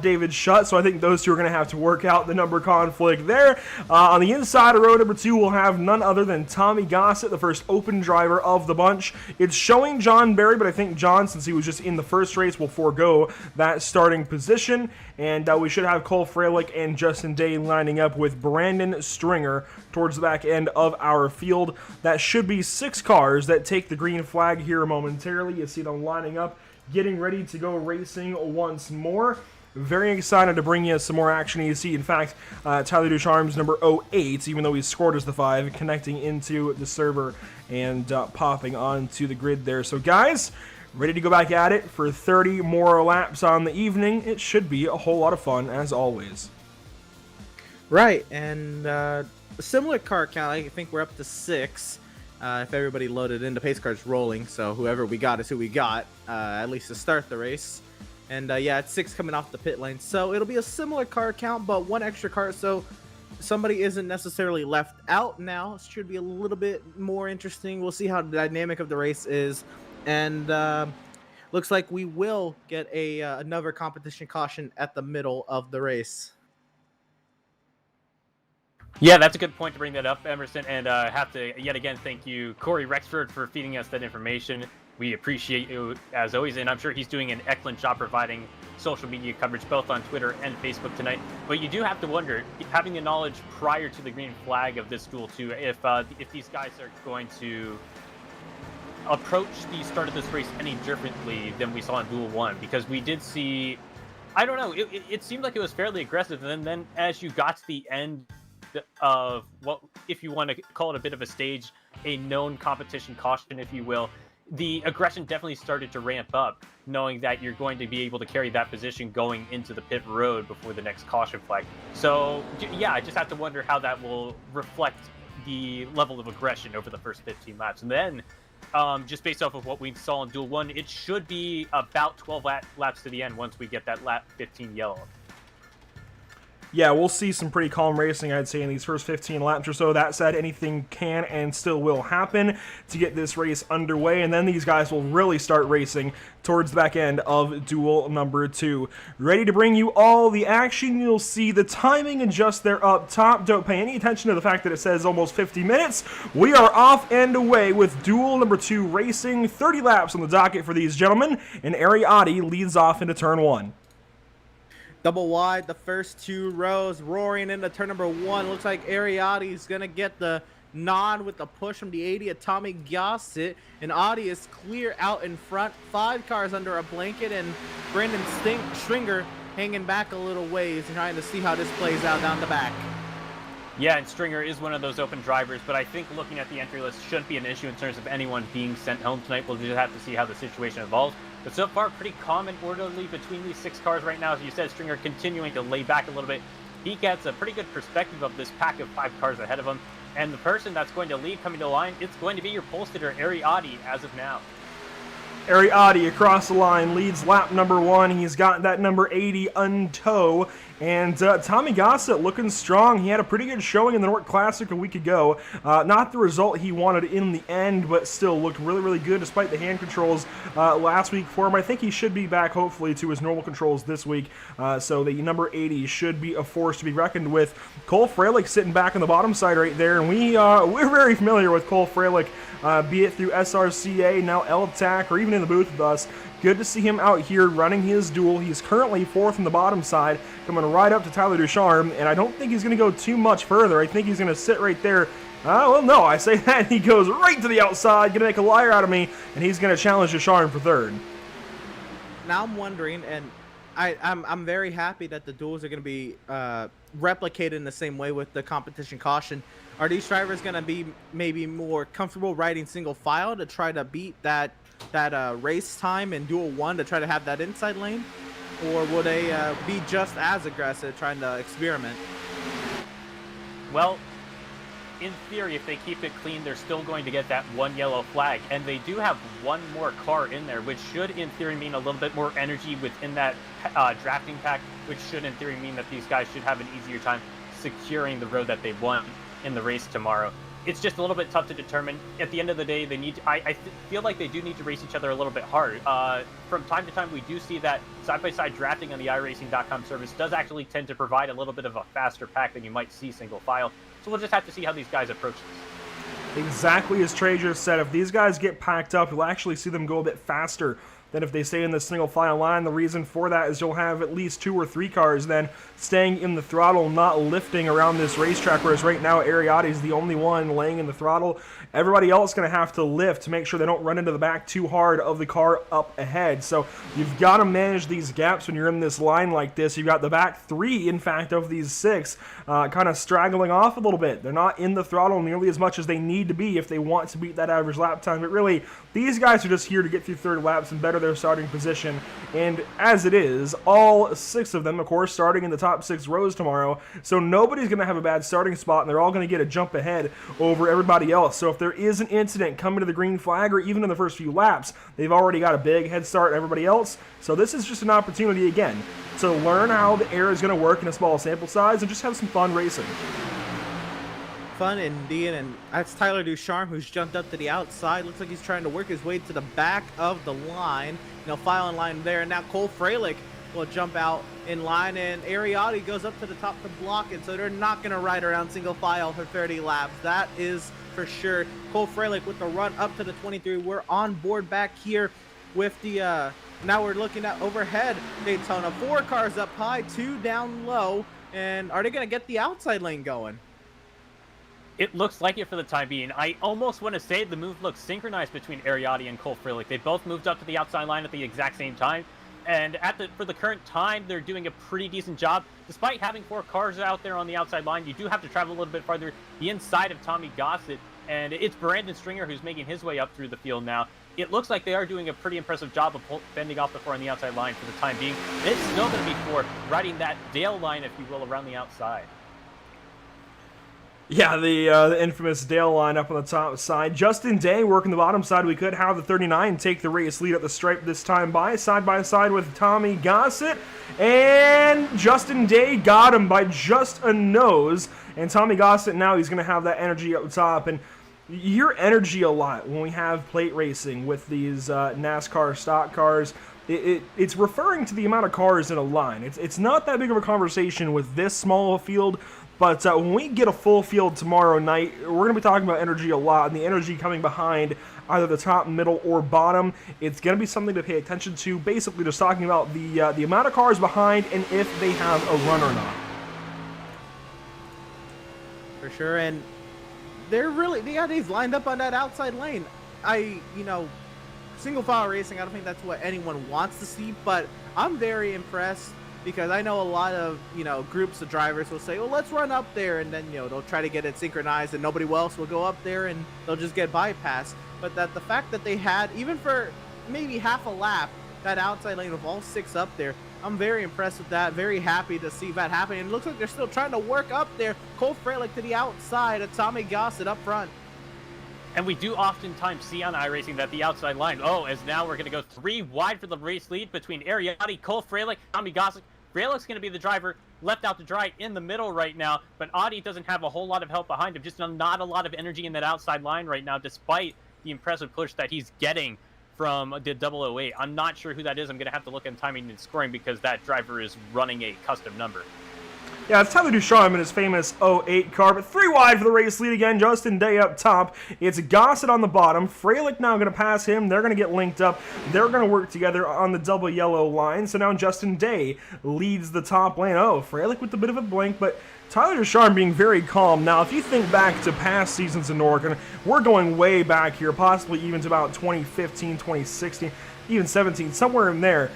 David Schutt, so I think those two are going to have to work out the number conflict there. On the inside of row number 2, we'll have none other than Tommy Gossett, the first open driver of the bunch. It's showing John Berry, but I think John, since he was just in the first race, will forego that starting position. And we should have Cole Freilich and Justin Day lining up with Brandon Stringer towards the back end of our field. That should be 6 cars that take the green flag here momentarily. You see them lining up, getting ready to go racing once more. Very excited to bring you some more action. You see, in fact, Tyler Ducharme's number 08, even though he scored as the 5, connecting into the server and popping onto the grid there. So, guys, ready to go back at it for 30 more laps on the evening. It should be a whole lot of fun, as always. Right, and a similar car count. I think we're up to 6. If everybody loaded in, the pace car's rolling, so whoever we got is who we got, at least to start the race. And yeah, it's 6 coming off the pit lane. So it'll be a similar car count, but 1 extra car, so somebody isn't necessarily left out now. It should be a little bit more interesting. We'll see how the dynamic of the race is. And looks like we will get another competition caution at the middle of the race. Yeah, that's a good point to bring that up, Emerson, and have to yet again thank you, Corey Rexford, for feeding us that information. We appreciate you as always, and I'm sure he's doing an excellent job providing social media coverage both on Twitter and Facebook tonight. But you do have to wonder, having the knowledge prior to the green flag of this duel too, if these guys are going to approach the start of this race any differently than we saw in Duel 1, because we did see, I don't know, it seemed like it was fairly aggressive, and then as you got to the end of what, if you want to call it a bit of a stage, a known competition caution, if you will, the aggression definitely started to ramp up, knowing that you're going to be able to carry that position going into the pit road before the next caution flag. So yeah, I just have to wonder how that will reflect the level of aggression over the first 15 laps. And then just based off of what we saw in Duel 1, it should be about 12 laps to the end once we get that lap 15 yellow. Yeah, we'll see some pretty calm racing, I'd say, in these first 15 laps or so. That said, anything can and still will happen to get this race underway, and then these guys will really start racing towards the back end of Duel number 2. Ready to bring you all the action. You'll see the timing adjust there up top. Don't pay any attention to the fact that it says almost 50 minutes. We are off and away with Duel number 2 racing. 30 laps on the docket for these gentlemen, and Ariati leads off into turn 1. Double wide, the first 2 rows, roaring into turn number 1. Looks like Ariati's going to get the nod with the push from the 80 of Tommy Gossett. And Audi is clear out in front. 5 cars under a blanket, and Brandon Stringer hanging back a little ways and trying to see how this plays out down the back. Yeah, and Stringer is one of those open drivers, but I think looking at the entry list shouldn't be an issue in terms of anyone being sent home tonight. We'll just have to see how the situation evolves. But so far, pretty calm and orderly between these 6 cars right now. As you said, Stringer continuing to lay back a little bit. He gets a pretty good perspective of this pack of 5 cars ahead of him. And the person that's going to lead coming to the line, it's going to be your pole sitter, Ariati, as of now. Ariati across the line leads lap number 1. He's got that number 80 untow. And Tommy Gossett looking strong. He had a pretty good showing in the NORC Classic a week ago. Not the result he wanted in the end, but still looked really, really good despite the hand controls last week for him. I think he should be back, hopefully, to his normal controls this week. So the number 80 should be a force to be reckoned with. Cole Freilich sitting back on the bottom side right there. And we're very familiar with Cole Freilich, be it through SRCA, now LTAC, or even in the booth with us. Good to see him out here running his duel. He's currently 4th on the bottom side, coming right up to Tyler Ducharme, and I don't think he's going to go too much further. I think he's going to sit right there. Well, no, I say that. He goes right to the outside, going to make a liar out of me, and he's going to challenge Ducharme for 3rd. Now I'm wondering, and I'm very happy that the duels are going to be replicated in the same way with the competition caution. Are these drivers going to be maybe more comfortable riding single file to try to beat that race time in Duel 1 to try to have that inside lane? Or will they be just as aggressive trying to experiment? Well, in theory, if they keep it clean, they're still going to get that 1 yellow flag. And they do have 1 more car in there, which should, in theory, mean a little bit more energy within that drafting pack, which should, in theory, mean that these guys should have an easier time securing the road that they want in the race tomorrow. It's just a little bit tough to determine. At the end of the day, they need to, I feel like they do need to race each other a little bit hard. From time to time, we do see that side-by-side drafting on the iRacing.com service does actually tend to provide a little bit of a faster pack than you might see single file. So we'll just have to see how these guys approach this. Exactly as Trey just said, if these guys get packed up, you'll actually see them go a bit faster than if they stay in the single file line. The reason for that is you'll have at least 2 or 3 cars then staying in the throttle, not lifting around this racetrack, whereas right now Ariati is the only one laying in the throttle. Everybody else is going to have to lift to make sure they don't run into the back too hard of the car up ahead. So you've got to manage these gaps when you're in this line like this. You've got the back 3, in fact, of these 6 kind of straggling off a little bit. They're not in the throttle nearly as much as they need to be if they want to beat that average lap time. But really, these guys are just here to get through 3rd laps and better their starting position. And as it is, all 6 of them, of course, starting in the top 6 rows tomorrow. So nobody's going to have a bad starting spot, and they're all going to get a jump ahead over everybody else. So if there is an incident coming to the green flag, or even in the first few laps, they've already got a big head start on everybody else. So this is just an opportunity, again, to learn how the air is going to work in a small sample size and just have some fun racing. Fun indeed, and that's Tyler Ducharme, who's jumped up to the outside. Looks like he's trying to work his way to the back of the line. File in line there. And now Cole Freilich will jump out in line, and Ariati goes up to the top to block it. So they're not going to ride around single file for 30 laps. That is for sure. Cole Freilich with the run up to the 23. We're on board back here with the, now we're looking at overhead Daytona. 4 cars up high, 2 down low. And are they going to get the outside lane going? It looks like it for the time being. I almost want to say the move looks synchronized between Ariati and Cole Freilich. They both moved up to the outside line at the exact same time. And for the current time, they're doing a pretty decent job. Despite having 4 cars out there on the outside line, you do have to travel a little bit farther the inside of Tommy Gossett. And it's Brandon Stringer who's making his way up through the field now. It looks like they are doing a pretty impressive job of fending off the 4 on the outside line for the time being. It's still going to be 4 riding that Dale line, if you will, around the outside. Yeah, the infamous Dale line up on the top side. Justin Day working the bottom side. We could have the 39 take the race lead at the stripe this time by side with Tommy Gossett. And Justin Day got him by just a nose. And Tommy Gossett now he's going to have that energy up top. And you hear energy a lot when we have plate racing with these NASCAR stock cars. It's referring to the amount of cars in a line. It's not that big of a conversation with this small of a field. But when we get a full field tomorrow night, we're going to be talking about energy a lot, and the energy coming behind either the top, middle, or bottom. It's going to be something to pay attention to. Basically, just talking about the amount of cars behind and if they have a run or not. For sure, and they got these lined up on that outside lane. Single file racing, I don't think that's what anyone wants to see, but I'm very impressed. Because I know a lot of, groups of drivers will say, well, let's run up there. And then, they'll try to get it synchronized and nobody else will go up there and they'll just get bypassed. But the fact that they had, even for maybe half a lap, that outside lane of all 6 up there, I'm very impressed with that. Very happy to see that happen. And it looks like they're still trying to work up there. Cole Freilich to the outside of Tommy Gossett up front. And we do oftentimes see on iRacing that the outside line, as now we're going to go 3 wide for the race lead between Ariati, Cole Freilich, Tommy Gossett. Freilich's going to be the driver left out to dry in the middle right now, but Audi doesn't have a whole lot of help behind him. Just not a lot of energy in that outside line right now, despite the impressive push that he's getting from the 008. I'm not sure who that is. I'm going to have to look at timing and scoring because that driver is running a custom number. Yeah, it's Tyler Ducharme in his famous 08 car, but 3 wide for the race lead again. Justin Day up top. It's Gossett on the bottom. Freilich now going to pass him. They're going to get linked up. They're going to work together on the double yellow line. So now Justin Day leads the top lane. Freilich with a bit of a blink, but Tyler Ducharme being very calm. Now, if you think back to past seasons in NORC, and we're going way back here, possibly even to about 2015, 2016, even 17, somewhere in there,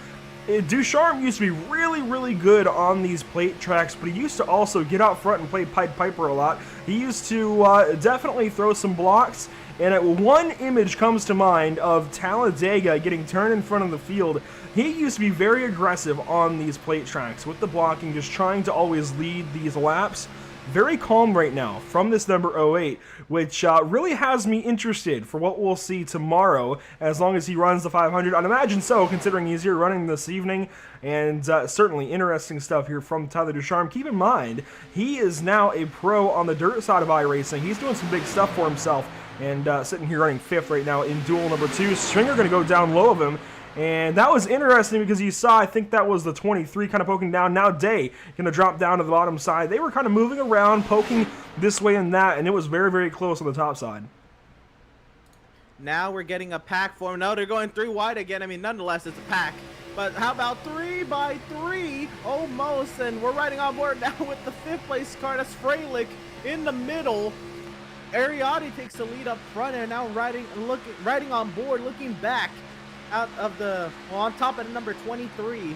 Ducharme used to be really, really good on these plate tracks, but he used to also get out front and play Pied Piper a lot. He used to definitely throw some blocks, and one image comes to mind of Talladega getting turned in front of the field. He used to be very aggressive on these plate tracks with the blocking, just trying to always lead these laps. Very calm right now from this number 08, which really has me interested for what we'll see tomorrow as long as he runs the 500. I'd imagine so, considering he's here running this evening, and certainly interesting stuff here from Tyler Ducharme. Keep in mind, he is now a pro on the dirt side of iRacing. He's doing some big stuff for himself, and sitting here running 5th right now in duel number 2. Stringer going to go down low of him. And that was interesting because you saw, I think that was the 23 kind of poking down. Now Day going to drop down to the bottom side. They were kind of moving around, poking this way and that, and it was very, very close on the top side. Now we're getting a pack form. No, they're going 3 wide again. I mean, nonetheless, it's a pack. But how about 3 by 3? Almost. And we're riding on board now with the 5th place car. That's Freilich in the middle. Ariati takes the lead up front and now riding on board, looking back. Out of on top of the number 23.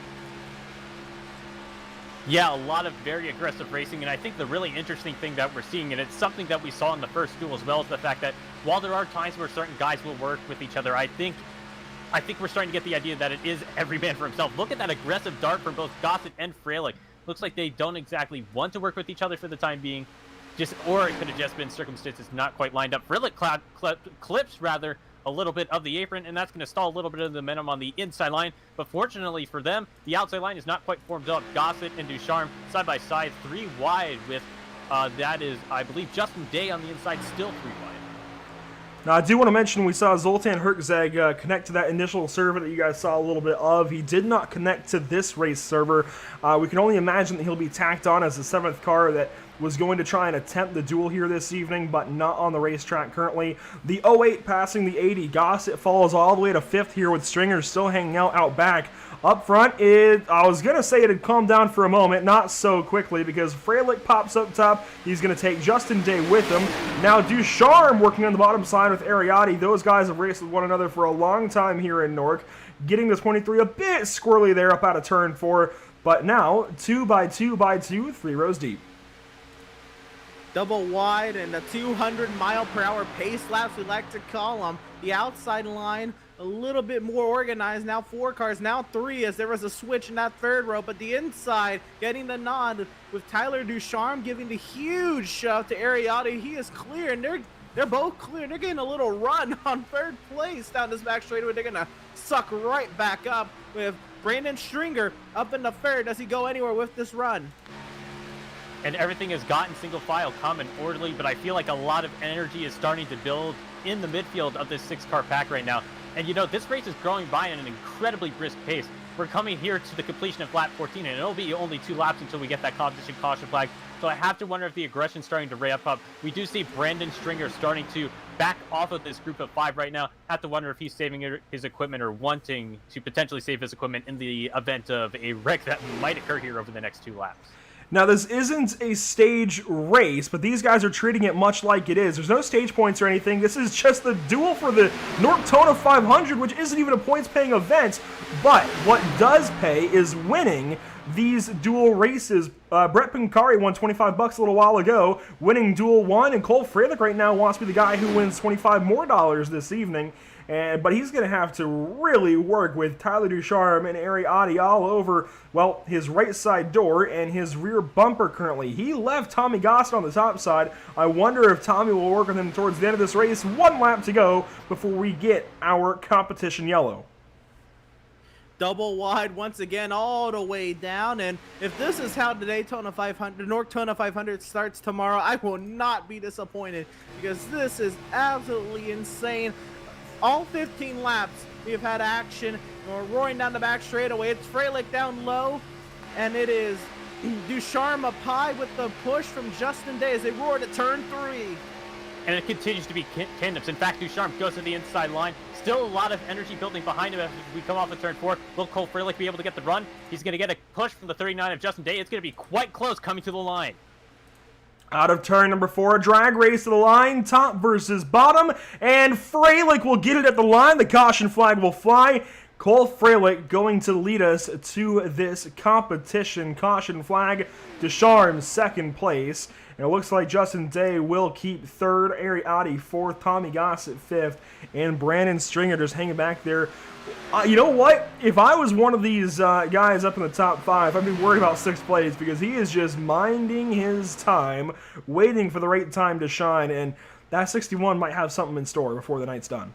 Yeah, a lot of very aggressive racing, and I think the really interesting thing that we're seeing, and it's something that we saw in the first duel as well, is the fact that while there are times where certain guys will work with each other, I think we're starting to get the idea that it is every man for himself. Look at that aggressive dart from both Gossett and Freilich. Looks like they don't exactly want to work with each other for the time being, or it could have just been circumstances not quite lined up. Freilich clips a little bit of the apron, and that's going to stall a little bit of the momentum on the inside line. But fortunately for them, the outside line is not quite formed up. Gossett and Ducharme side by side, 3 wide with that is, I believe, Justin Day on the inside, still 3 wide. Now, I do want to mention we saw Zoltan Herczeg connect to that initial server that you guys saw a little bit of. He did not connect to this race server. We can only imagine that he'll be tacked on as the 7th car that was going to try and attempt the duel here this evening, but not on the racetrack currently. The 08 passing the 80. Gossett falls all the way to 5th here with Stringer still hanging out back. Up front, I was going to say it had calmed down for a moment, not so quickly, because Freilich pops up top. He's going to take Justin Day with him. Now Ducharme working on the bottom side with Ariati. Those guys have raced with one another for a long time here in NORC. Getting the 23 a bit squirrely there up out of turn 4, but now 2 by 2 by 2, 3 rows deep. Double wide and the 200-mile-per-hour pace laps, we like to call them. The outside line a little bit more organized. Now 4 cars, now 3, as there was a switch in that third row. But the inside getting the nod with Tyler Ducharme giving the huge shove to Ariati. He is clear, and they're both clear. They're getting a little run on third place down this back straightaway. They're gonna suck right back up with Brandon Stringer up in the third. Does he go anywhere with this run? And everything has gotten single file, calm and orderly, but I feel like a lot of energy is starting to build in the midfield of this 6-car pack right now. And you know, this race is growing by at an incredibly brisk pace. We're coming here to the completion of lap 14, and it'll be only 2 laps until we get that competition caution flag. So I have to wonder if the aggression's starting to ramp up. We do see Brandon Stringer starting to back off of this group of 5 right now. Have to wonder if he's saving his equipment or wanting to potentially save his equipment in the event of a wreck that might occur here over the next 2 laps. Now, this isn't a stage race, but these guys are treating it much like it is. There's no stage points or anything. This is just the duel for the NORCTONA 500, which isn't even a points-paying event. But what does pay is winning these duel races. Brett Pincari won $25 a little while ago, winning Duel 1, and Cole Freilich right now wants to be the guy who wins $25 more this evening. But he's going to have to really work with Tyler Ducharme and Ariati all over, well, his right side door and his rear bumper currently. He left Tommy Gossett on the top side. I wonder if Tommy will work with him towards the end of this race. 1 lap to go before we get our competition yellow. Double wide once again all the way down, and if this is how the Daytona 500, NORCTONA 500 starts tomorrow, I will not be disappointed, because this is absolutely insane. All 15 laps we have had action. We're roaring down the back straightaway. It's Freilich down low, and it is Ducharme up high with the push from Justin Day as they roar to turn 3. And it continues to be tandems. In fact, Ducharme goes to the inside line. Still a lot of energy building behind him as we come off of turn 4. Will Cole Freilich be able to get the run? He's going to get a push from the 39 of Justin Day. It's going to be quite close coming to the line. Out of turn number 4, a drag race to the line, top versus bottom, and Freilich will get it at the line. The caution flag will fly. Cole Freilich going to lead us to this competition. Caution flag, Ducharme second place. And it looks like Justin Day will keep third, Ariati fourth, Tommy Gossett fifth, and Brandon Stringer just hanging back there. You know what? If I was one of these guys up in the top 5, I'd be worried about 6th place, because he is just minding his time, waiting for the right time to shine, and that 61 might have something in store before the night's done.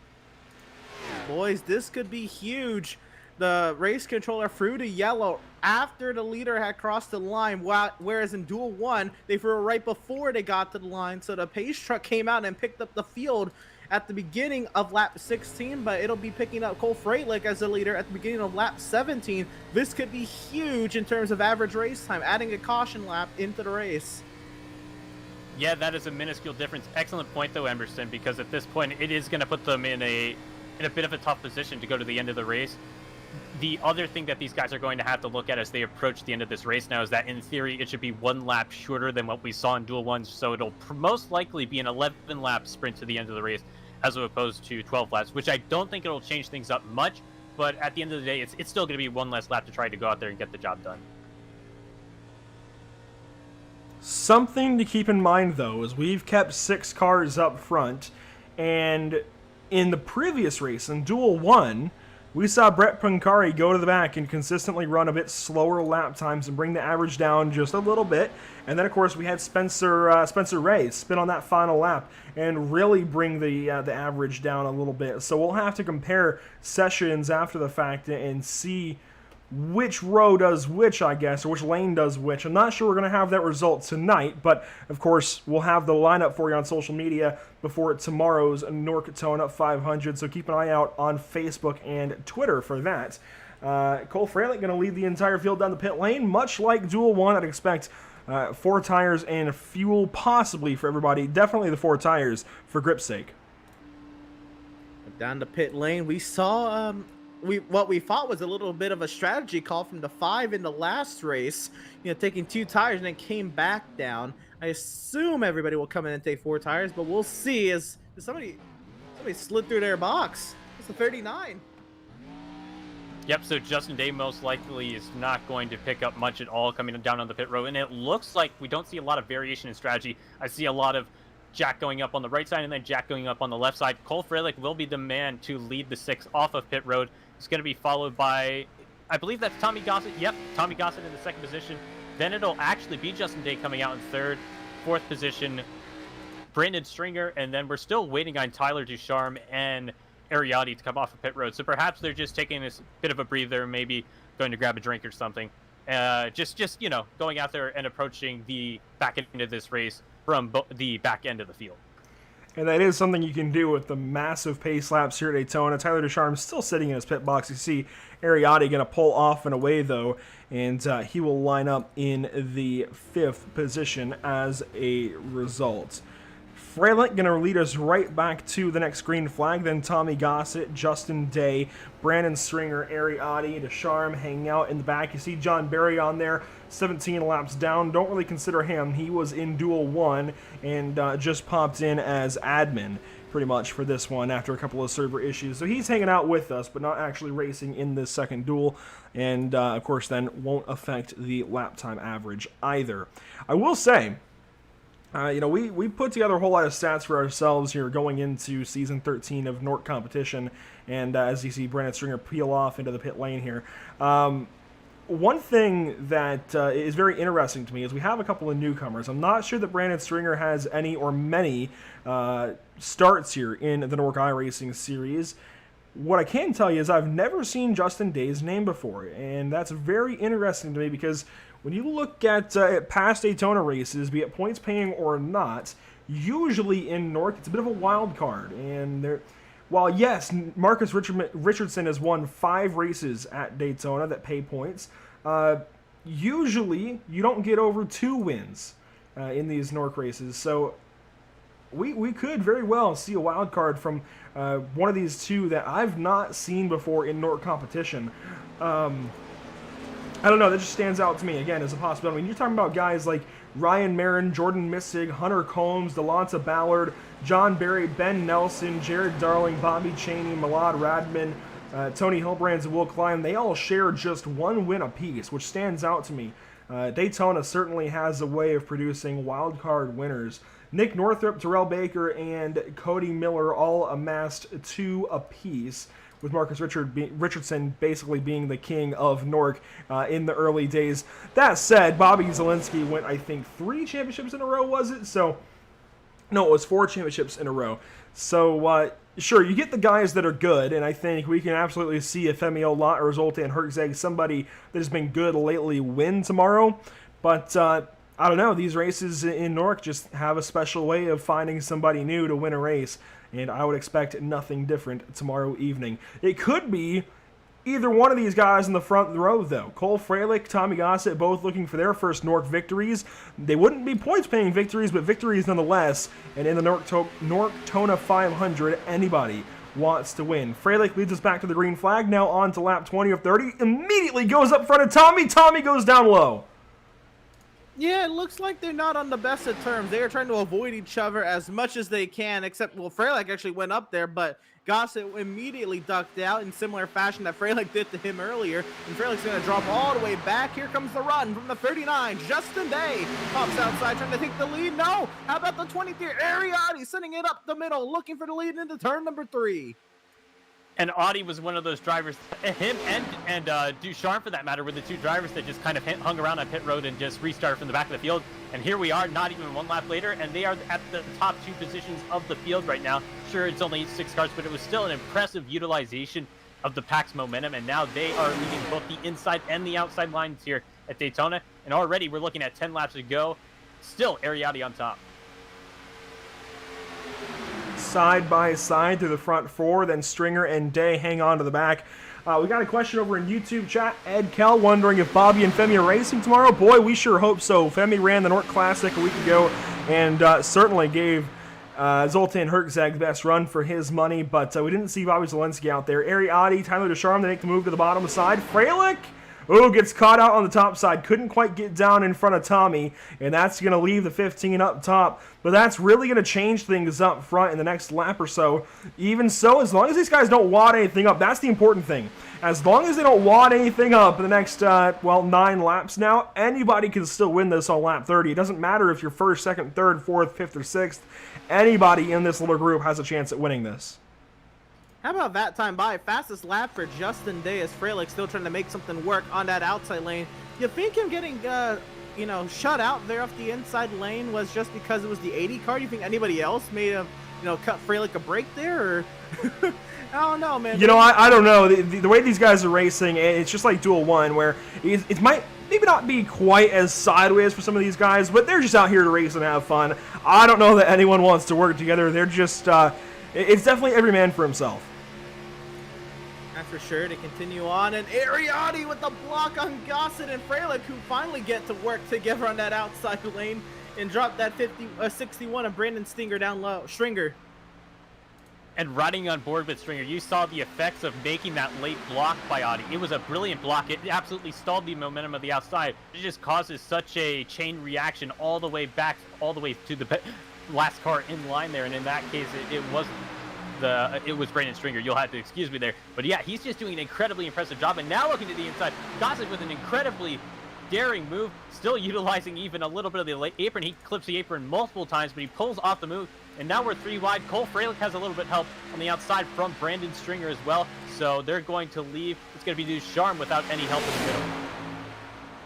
Boys, this could be huge. The race controller threw to yellow after the leader had crossed the line, whereas in Duel 1, they threw it right before they got to the line, so the pace truck came out and picked up the field at the beginning of lap 16, but it'll be picking up Cole Freilich as the leader at the beginning of lap 17. This could be huge in terms of average race time, adding a caution lap into the race. Yeah, that is a minuscule difference. Excellent point, though, Emerson, because at this point, it is going to put them in a bit of a tough position to go to the end of the race. The other thing that these guys are going to have to look at as they approach the end of this race now is that, in theory, it should be 1 lap shorter than what we saw in Duel 1, so it'll most likely be an 11-lap sprint to the end of the race, as opposed to 12 laps, which I don't think it'll change things up much, but at the end of the day, it's still going to be 1 less lap to try to go out there and get the job done. Something to keep in mind, though, is we've kept 6 cars up front, and in the previous race, in Duel 1, we saw Brett Pincari go to the back and consistently run a bit slower lap times and bring the average down just a little bit. And then, of course, we had Spencer Ray spin on that final lap and really bring the average down a little bit. So we'll have to compare sessions after the fact and see which row does which, I guess, or which lane does which. I'm not sure we're going to have that result tonight, but of course we'll have the lineup for you on social media before tomorrow's NORCTONA 500, so keep an eye out on Facebook and Twitter for that. Cole Freilich going to lead the entire field down the pit lane, much like Duel 1. I'd expect 4 tires and fuel possibly for everybody, definitely the 4 tires for grip's sake. Down the pit lane, we saw what we thought was a little bit of a strategy call from the 5 in the last race, taking 2 tires and then came back down. I assume everybody will come in and take 4 tires, but we'll see as somebody slid through their box. It's a 39. Yep, so Justin Day most likely is not going to pick up much at all coming down on the pit road, and it looks like we don't see a lot of variation in strategy. I see a lot of Jack going up on the right side and then Jack going up on the left side. Cole Freilich will be the man to lead the 6 off of pit road. It's going to be followed by, I believe that's Tommy Gossett. Yep, Tommy Gossett in the 2nd position. Then it'll actually be Justin Day coming out in 3rd. 4th position, Brandon Stringer, and then we're still waiting on Tyler Ducharme and Ariati to come off of pit road. So perhaps they're just taking this bit of a breather, maybe going to grab a drink or something. Just you know, going out there and approaching the back end of this race from the back end of the field. And that is something you can do with the massive pace laps here at Daytona. Tyler Ducharme still sitting in his pit box. You see Ariati going to pull off and away, though, and he will line up in the 5th position as a result. Freilich going to lead us right back to the next green flag. Then Tommy Gossett, Justin Day, Brandon Stringer, Ariati, Ducharme hanging out in the back. You see John Berry on there, 17 laps down. Don't really consider him. He was in Duel 1 and just popped in as admin pretty much for this one after a couple of server issues. So he's hanging out with us, but not actually racing in this second duel. And, of course, then won't affect the lap time average either. I will say, you know, we put together a whole lot of stats for ourselves here going into Season 13 of NORC competition, and as you see Brandon Stringer peel off into the pit lane here. One thing that is very interesting to me is we have a couple of newcomers. I'm not sure that Brandon Stringer has any or many starts here in the NORC iRacing series. What I can tell you is I've never seen Justin Day's name before, and that's very interesting to me because when you look at past Daytona races, be it points paying or not, usually in NORC it's a bit of a wild card. And while yes, Marcus Richardson has won 5 races at Daytona that pay points, usually you don't get over 2 wins in these NORC races. So we could very well see a wild card from one of these 2 that I've not seen before in NORC competition. I don't know, that just stands out to me, again, as a possibility. I mean, you're talking about guys like Ryan Marin, Jordan Missig, Hunter Combs, Delonta Ballard, John Berry, Ben Nelson, Jared Darling, Bobby Chaney, Milad Radman, Tony Hilbrands, and Will Klein. They all share just 1 win apiece, which stands out to me. Daytona certainly has a way of producing wild card winners. Nick Northrup, Terrell Baker, and Cody Miller all amassed 2 apiece, with Marcus Richardson basically being the king of NORC in the early days. That said, Bobby Zielinski went, I think, 3 championships in a row, was it? So, no, it was 4 championships in a row. So, sure, you get the guys that are good, and I think we can absolutely see a Femi Olat or Zoltan Herzeg, somebody that has been good lately, win tomorrow. But, I don't know, these races in NORC just have a special way of finding somebody new to win a race. And I would expect nothing different tomorrow evening. It could be either one of these guys in the front row, though. Cole Freilich, Tommy Gossett, both looking for their first NORC victories. They wouldn't be points-paying victories, but victories nonetheless. And in the NORCTONA 500, anybody wants to win. Freilich leads us back to the green flag. Now on to lap 20 of 30. Immediately goes up front of Tommy. Tommy goes down low. Yeah, it looks like they're not on the best of terms. They are trying to avoid each other as much as they can, except, well, Freilich actually went up there, but Gossett immediately ducked out in similar fashion that Freilich did to him earlier. And Freilich's going to drop all the way back. Here comes the run from the 39. Justin Day pops outside, trying to take the lead. No! How about the 23? Ariati sending it up the middle, looking for the lead into turn number 3. And Audi was one of those drivers, him and Ducharme for that matter, were the 2 drivers that just kind of hung around on pit road and just restarted from the back of the field. And here we are, not even 1 lap later, and they are at the top 2 positions of the field right now. Sure, it's only 6 cars, but it was still an impressive utilization of the pack's momentum, and now they are leading both the inside and the outside lines here at Daytona. And already we're looking at 10 laps to go. Still Ariati on top. Side by side through the front 4, then Stringer and Day hang on to the back. We got a question over in YouTube chat. Ed Kell wondering if Bobby and Femi are racing tomorrow. Boy, we sure hope so. Femi ran the NORC Classic a week ago and certainly gave Zoltan Herzeg the best run for his money, but we didn't see Bobby Zielinski out there. Ariati, Tyler Ducharme, they make the move to the bottom side. Freilich Oh, gets caught out on the top side. Couldn't quite get down in front of Tommy, and that's going to leave the 15 up top. But that's really going to change things up front in the next lap or so. Even so, as long as these guys don't wad anything up, that's the important thing. As long as they don't wad anything up in the next, 9 laps now, anybody can still win this on lap 30. It doesn't matter if you're first, second, third, fourth, fifth, or sixth. Anybody in this little group has a chance at winning this. How about that time by? Fastest lap for Justin Day as Freilich still trying to make something work on that outside lane. You think him getting, shut out there off the inside lane was just because it was the 80 car? Do you think anybody else may have, cut Freilich a break there? Or I don't know, man. I don't know. The way these guys are racing, it's just like Duel 1, where it might maybe not be quite as sideways for some of these guys, but they're just out here to race and have fun. I don't know that anyone wants to work together. They're just, it's definitely every man for himself. That's for sure. To continue on, and Ariati with the block on Gossett and Freilich, who finally get to work together on that outside lane and drop that 61 of Brandon Stringer down low. And riding on board with Stringer, you saw the effects of making that late block by Audi. It was a brilliant block. It absolutely stalled the momentum of the outside. It just causes such a chain reaction all the way back, all the way to the last car in line there. And in that case, it was Brandon Stringer. You'll have to excuse me there. But yeah, he's just doing an incredibly impressive job. And now looking to the inside, Gossett with an incredibly daring move, still utilizing even a little bit of the late apron. He clips the apron multiple times, but he pulls off the move. And now we're 3 wide. Cole Freilich has a little bit help on the outside from Brandon Stringer as well. So they're going to leave. It's going to be Ducharme without any help in the middle.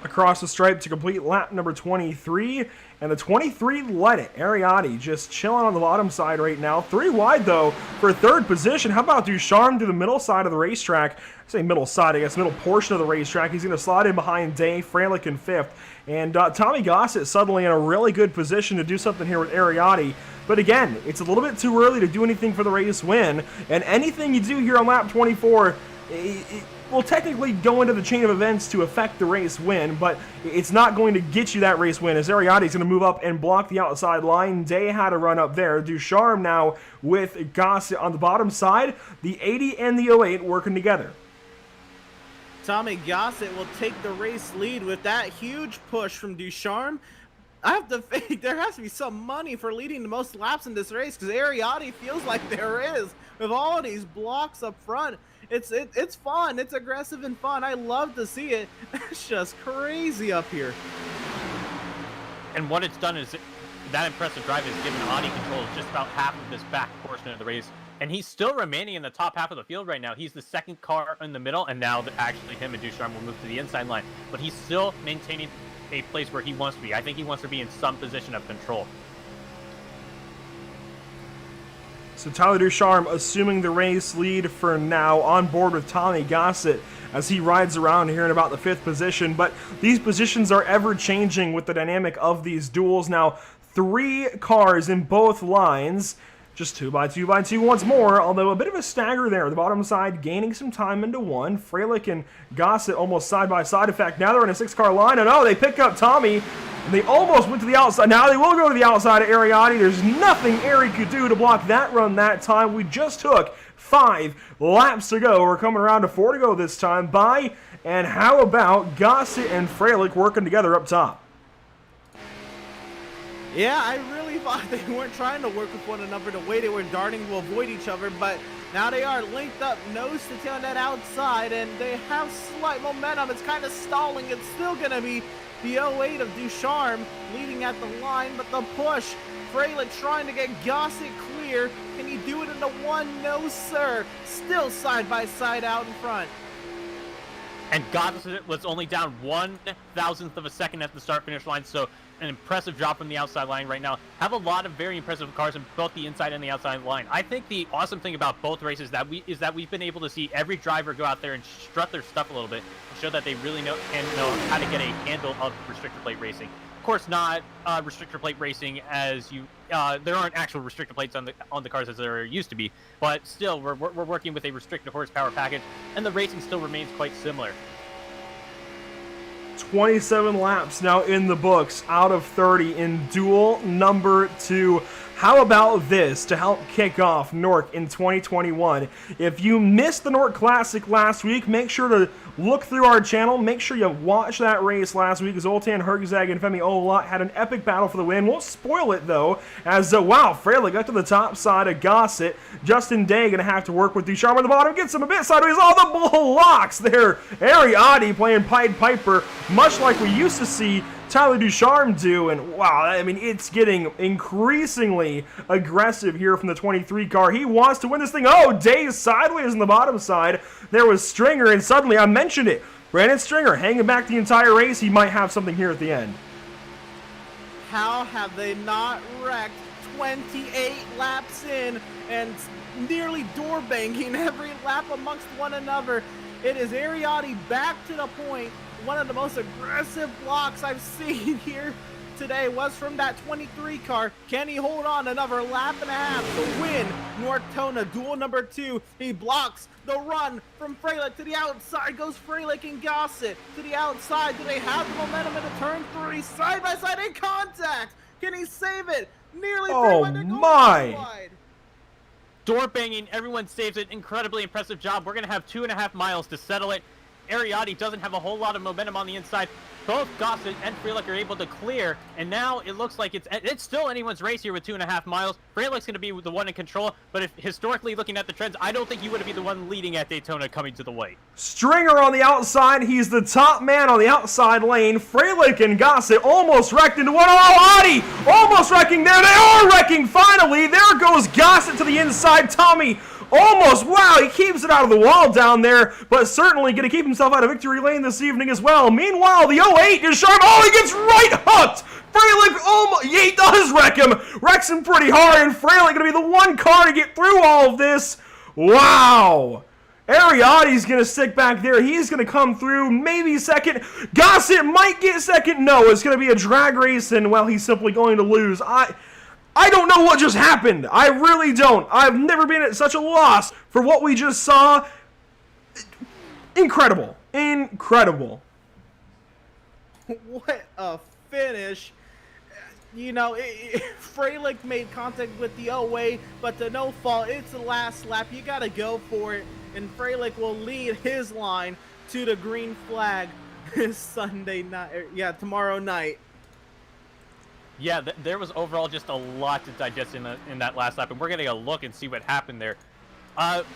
Across the stripe to complete lap number 23, and the 23 led it. Ariati just chilling on the bottom side right now. 3 wide, though, for third position. How about Ducharme to the middle side of the racetrack? I say middle side, I guess, middle portion of the racetrack. He's going to slide in behind Day, Freilich in 5th. And Tommy Gossett suddenly in a really good position to do something here with Ariati. But again, it's a little bit too early to do anything for the race win. And anything you do here on lap 24, it will technically go into the chain of events to affect the race win, but it's not going to get you that race win, as Ariati is going to move up and block the outside line. Day had to run up there. Ducharme now with Gossett on the bottom side. The 80 and the 08 working together. Tommy Gossett will take the race lead with that huge push from Ducharme. I have to think there has to be some money for leading the most laps in this race, because Ariati feels like there is with all of these blocks up front. It's fun. It's aggressive and fun. I love to see it. It's just crazy up here. And what it's done is that impressive drive has given Audi control just about half of this back portion of the race. And he's still remaining in the top half of the field right now. He's the second car in the middle, and now actually him and Ducharme will move to the inside line. But he's still maintaining a place where he wants to be. I think he wants to be in some position of control. So Tyler Ducharme assuming the race lead for now, on board with Tommy Gossett as he rides around here in about the 5th position. But these positions are ever changing with the dynamic of these duels. Now 3 cars in both lines. Just 2 by 2 by 2 once more, although a bit of a stagger there. The bottom side gaining some time into 1. Freilich and Gossett almost side by side. In fact, now they're in a 6-car line, and oh, they pick up Tommy. And they almost went to the outside. Now they will go to the outside of Ariati. There's nothing Ari could do to block that run that time. We just took 5 laps to go. We're coming around to 4 to go this time by. And how about Gossett and Freilich working together up top? Yeah, I really thought they weren't trying to work with one another the way they were darting to avoid each other, but now they are linked up nose to tail on that outside, and they have slight momentum. It's kind of stalling. It's still going to be the 08 of Ducharme leading at the line, but the push, Freilich trying to get Gossett clear. Can he do it in the 1? No, sir. Still side by side out in front. And Gossett was only down 1/1000th of a second at the start-finish line, so an impressive job from the outside line right now. Have a lot of very impressive cars in both the inside and the outside line. I think the awesome thing about both races is that we've been able to see every driver go out there and strut their stuff a little bit and show that they really know how to get a handle of restrictor plate racing. Of course, not restrictor plate racing as you there aren't actual restrictor plates on the cars as there used to be, but still we're working with a restricted horsepower package, and the racing still remains quite similar. 27 laps now in the books out of 30 in duel number 2. How about this to help kick off NORC in 2021? If you missed the NORC Classic last week, make sure to look through our channel. Make sure you watch that race last week. Zoltan Hergzag and Femi Olat had an epic battle for the win. Won't spoil it, though, as, wow, Freylich got to the top side of Gossett. Justin Day going to have to work with Ducharme on the bottom. Gets him a bit sideways. Oh, the blocks there. Ariadne playing Pied Piper, much like we used to see Tyler Ducharme do, and wow, I mean, it's getting increasingly aggressive here from the 23 car. He wants to win this thing. Oh, Day's sideways on the bottom side. There was Stringer, and suddenly, I mentioned it, Brandon Stringer hanging back the entire race. He might have something here at the end. How have they not wrecked 28 laps in and nearly door banging every lap amongst one another? It is Ariadne back to the point. One of the most aggressive blocks I've seen here today was from that 23 car. Can he hold on another lap and a half to win NORCTONA Duel number 2? He blocks the run from Freylich to the outside. Goes Freylich and Gossett to the outside. Do they have the momentum into turn 3? Side by side in contact. Can he save it? Nearly oh my! Door banging, everyone saves it. Incredibly impressive job. We're going to have 2.5 miles to settle it. Ariadne doesn't have a whole lot of momentum on the inside. Both Gossett and Freylich are able to clear, and now it looks like it's still anyone's race here with 2.5 miles. Freylich's going to be the one in control, but if historically looking at the trends, I don't think you would be the one leading at Daytona coming to the white. Stringer on the outside. He's the top man on the outside lane. Freylich and Gossett almost wrecked into one. Oh, Adi almost wrecking there. They are wrecking finally. There goes Gossett to the inside. Tommy almost, wow, he keeps it out of the wall down there, but certainly going to keep himself out of victory lane this evening as well. Meanwhile, the 08 is sharp. Oh, he gets right hooked. Freylich, almost, yeah, he does wreck him. Wrecks him pretty hard, and Freylich going to be the one car to get through all of this. Wow. Ariadne's going to stick back there. He's going to come through, maybe second. Gossett might get second. No, it's going to be a drag race, and, well, he's simply going to lose. I don't know what just happened. I really don't. I've never been at such a loss for what we just saw. Incredible. Incredible. What a finish. You know, Freylich made contact with the 08, but to no fault, it's the last lap. You got to go for it, and Freylich will lead his line to the green flag Sunday night. Tomorrow night. Yeah, there was overall just a lot to digest in that last lap, and we're getting a look and see what happened there.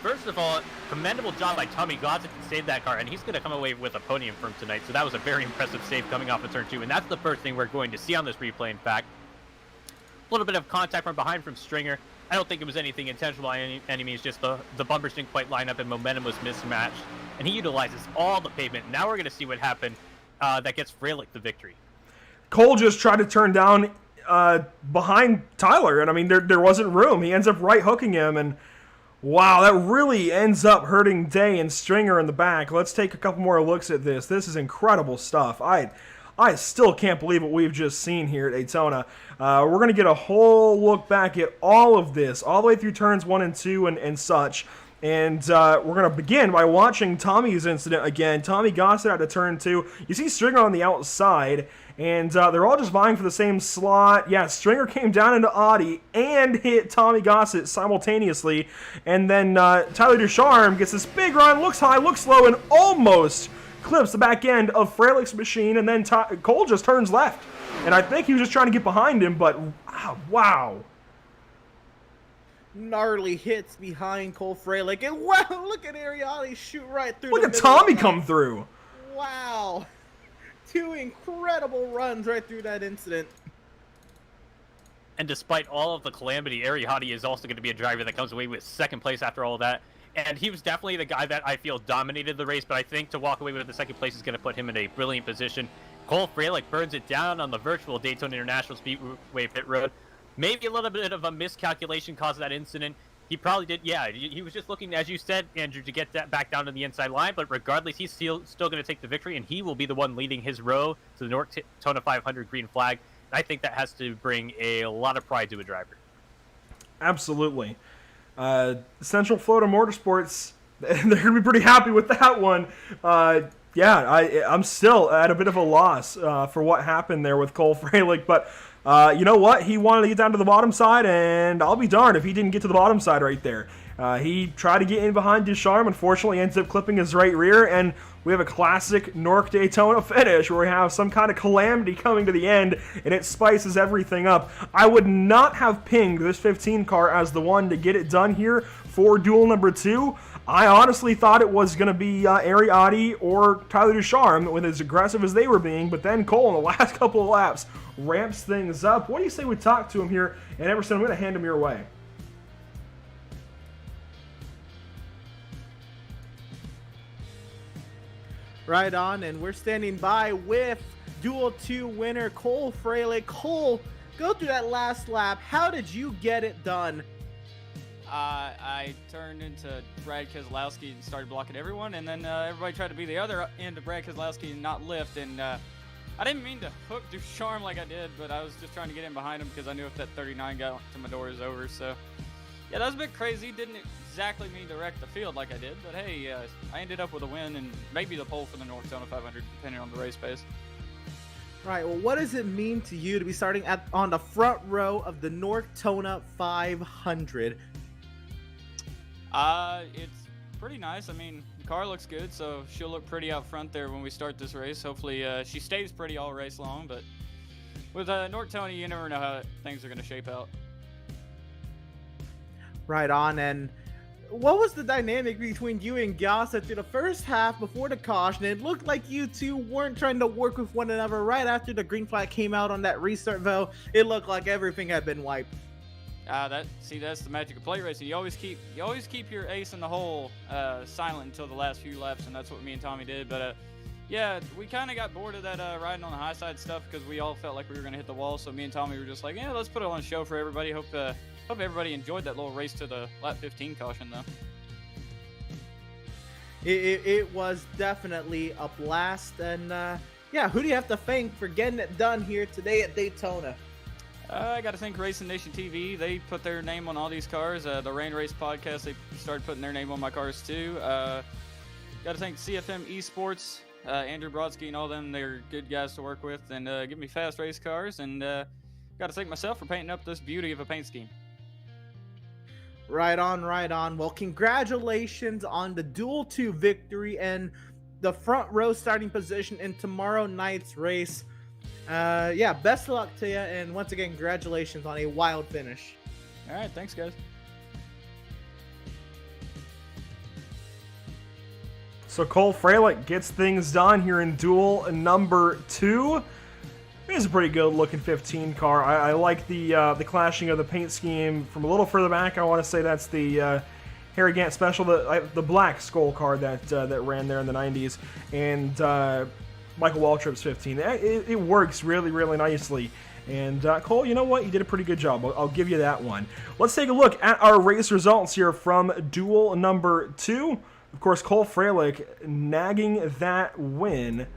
First of all, commendable job by Tommy Gossett to save that car, and he's going to come away with a podium from tonight, so that was a very impressive save coming off of turn 2, and that's the first thing we're going to see on this replay, in fact. A little bit of contact from behind from Stringer. I don't think it was anything intentional by any means, just the bumpers didn't quite line up and momentum was mismatched, and he utilizes all the pavement. Now we're going to see what happened that gets Freylich the victory. Cole just tried to turn down behind Tyler, and I mean, there wasn't room. He ends up right hooking him, and wow, that really ends up hurting Day and Stringer in the back. Let's take a couple more looks at this. This is incredible stuff. I still can't believe what we've just seen here at Daytona. We're going to get a whole look back at all of this, all the way through turns 1 and 2 and such. And we're going to begin by watching Tommy's incident again. Tommy Gossett out to turn 2. You see Stringer on the outside, and they're all just vying for the same slot. Yeah, Stringer came down into Audi and hit Tommy Gossett simultaneously. And then Tyler Ducharme gets this big run, looks high, looks low, and almost clips the back end of Freylich's machine. And then Cole just turns left. And I think he was just trying to get behind him, but wow. Gnarly hits behind Cole Freylich, and wow, look at Ariadne shoot right through. Look at Tommy come through. Wow, 2 incredible runs right through that incident. And despite all of the calamity, Ariadne is also going to be a driver that comes away with second place after all of that. And he was definitely the guy that I feel dominated the race, but I think to walk away with the second place is going to put him in a brilliant position. Cole Freylich burns it down on the virtual Daytona International Speedway pit road. Maybe a little bit of a miscalculation caused that incident. He probably did, yeah, he was just looking, as you said, Andrew, to get that back down to the inside line, but regardless, he's still going to take the victory, and he will be the one leading his row to the NORCTONA 500 green flag. I think that has to bring a lot of pride to a driver. Absolutely. Central Florida Motorsports, they're going to be pretty happy with that one. I'm still at a bit of a loss for what happened there with Cole Freylich, but You know what? He wanted to get down to the bottom side, and I'll be darned if he didn't get to the bottom side right there. He tried to get in behind Ducharme, unfortunately ends up clipping his right rear, and we have a classic NORC Daytona finish where we have some kind of calamity coming to the end, and it spices everything up. I would not have pinged this 15 car as the one to get it done here for duel number 2. I honestly thought it was going to be Ariati or Tyler Ducharme with as aggressive as they were being, but then Cole in the last couple of laps ramps things up. What do you say we talk to him here? And Emerson, I'm going to hand him your way. Right on, and we're standing by with Duel 2 winner Cole Freilich. Cole, go through that last lap. How did you get it done? I turned into Brad Keselowski and started blocking everyone, and then everybody tried to be the other end of Brad Keselowski and not lift, and I didn't mean to hook Ducharme like I did, but I was just trying to get in behind him because I knew if that 39 got to my door, it was over. So yeah, that was a bit crazy. Didn't exactly mean to wreck the field like I did, but hey, I ended up with a win and maybe the pole for the NORCTONA 500, depending on the race pace. Right, well, what does it mean to you to be starting on the front row of the NORCTONA 500? It's pretty nice. I mean, the car looks good, so she'll look pretty out front there when we start this race. Hopefully, she stays pretty all race long, but with NORCTONA, you never know how things are going to shape out. Right on, and what was the dynamic between you and Gyasa through the first half before the caution? It looked like you two weren't trying to work with one another. Right after the green flag came out on that restart, though, it looked like everything had been wiped. That's the magic of plate racing. You always keep your ace in the hole silent until the last few laps, and that's what me and Tommy did. But yeah, we kind of got bored of that riding on the high side stuff because we all felt like we were going to hit the wall. So me and Tommy were just like, yeah, let's put it on a show for everybody. Hope everybody enjoyed that little race to the lap 15 caution, though. It was definitely a blast, and yeah, who do you have to thank for getting it done here today at Daytona? I got to thank Racing Nation TV. They put their name on all these cars. The Rain Race podcast, they started putting their name on my cars too. Got to thank CFM Esports, Andrew Brodsky and all them. They're good guys to work with and give me fast race cars. And got to thank myself for painting up this beauty of a paint scheme. Right on, right on. Well, congratulations on the Duel 2 victory and the front row starting position in tomorrow night's race. Yeah, best of luck to you, and once again, congratulations on a wild finish. All right, thanks, guys. So Cole Freilich gets things done here in duel number 2. It is a pretty good looking 15 car. I like the clashing of the paint scheme from a little further back. I want to say that's the Harry Gant Special, the black skull car that ran there in the 90s, and Michael Waltrip's 15. It works really, really nicely. And Cole, you know what? You did a pretty good job. I'll give you that one. Let's take a look at our race results here from duel number 2. Of course, Cole Freilich nagging that win.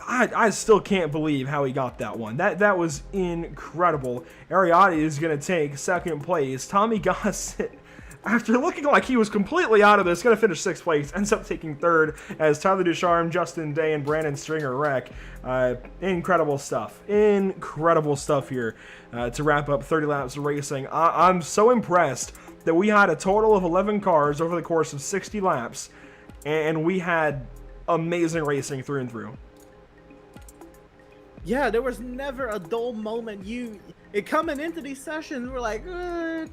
I still can't believe how he got that one. That was incredible. Ariati is going to take second place. Tommy Gossett, after looking like he was completely out of this, going to finish 6th place, ends up taking 3rd as Tyler Ducharme, Justin Day, and Brandon Stringer wreck. Incredible stuff. Incredible stuff here to wrap up 30 laps of racing. I'm so impressed that we had a total of 11 cars over the course of 60 laps, and we had amazing racing through and through. Yeah, there was never a dull moment. Coming into these sessions, we're like,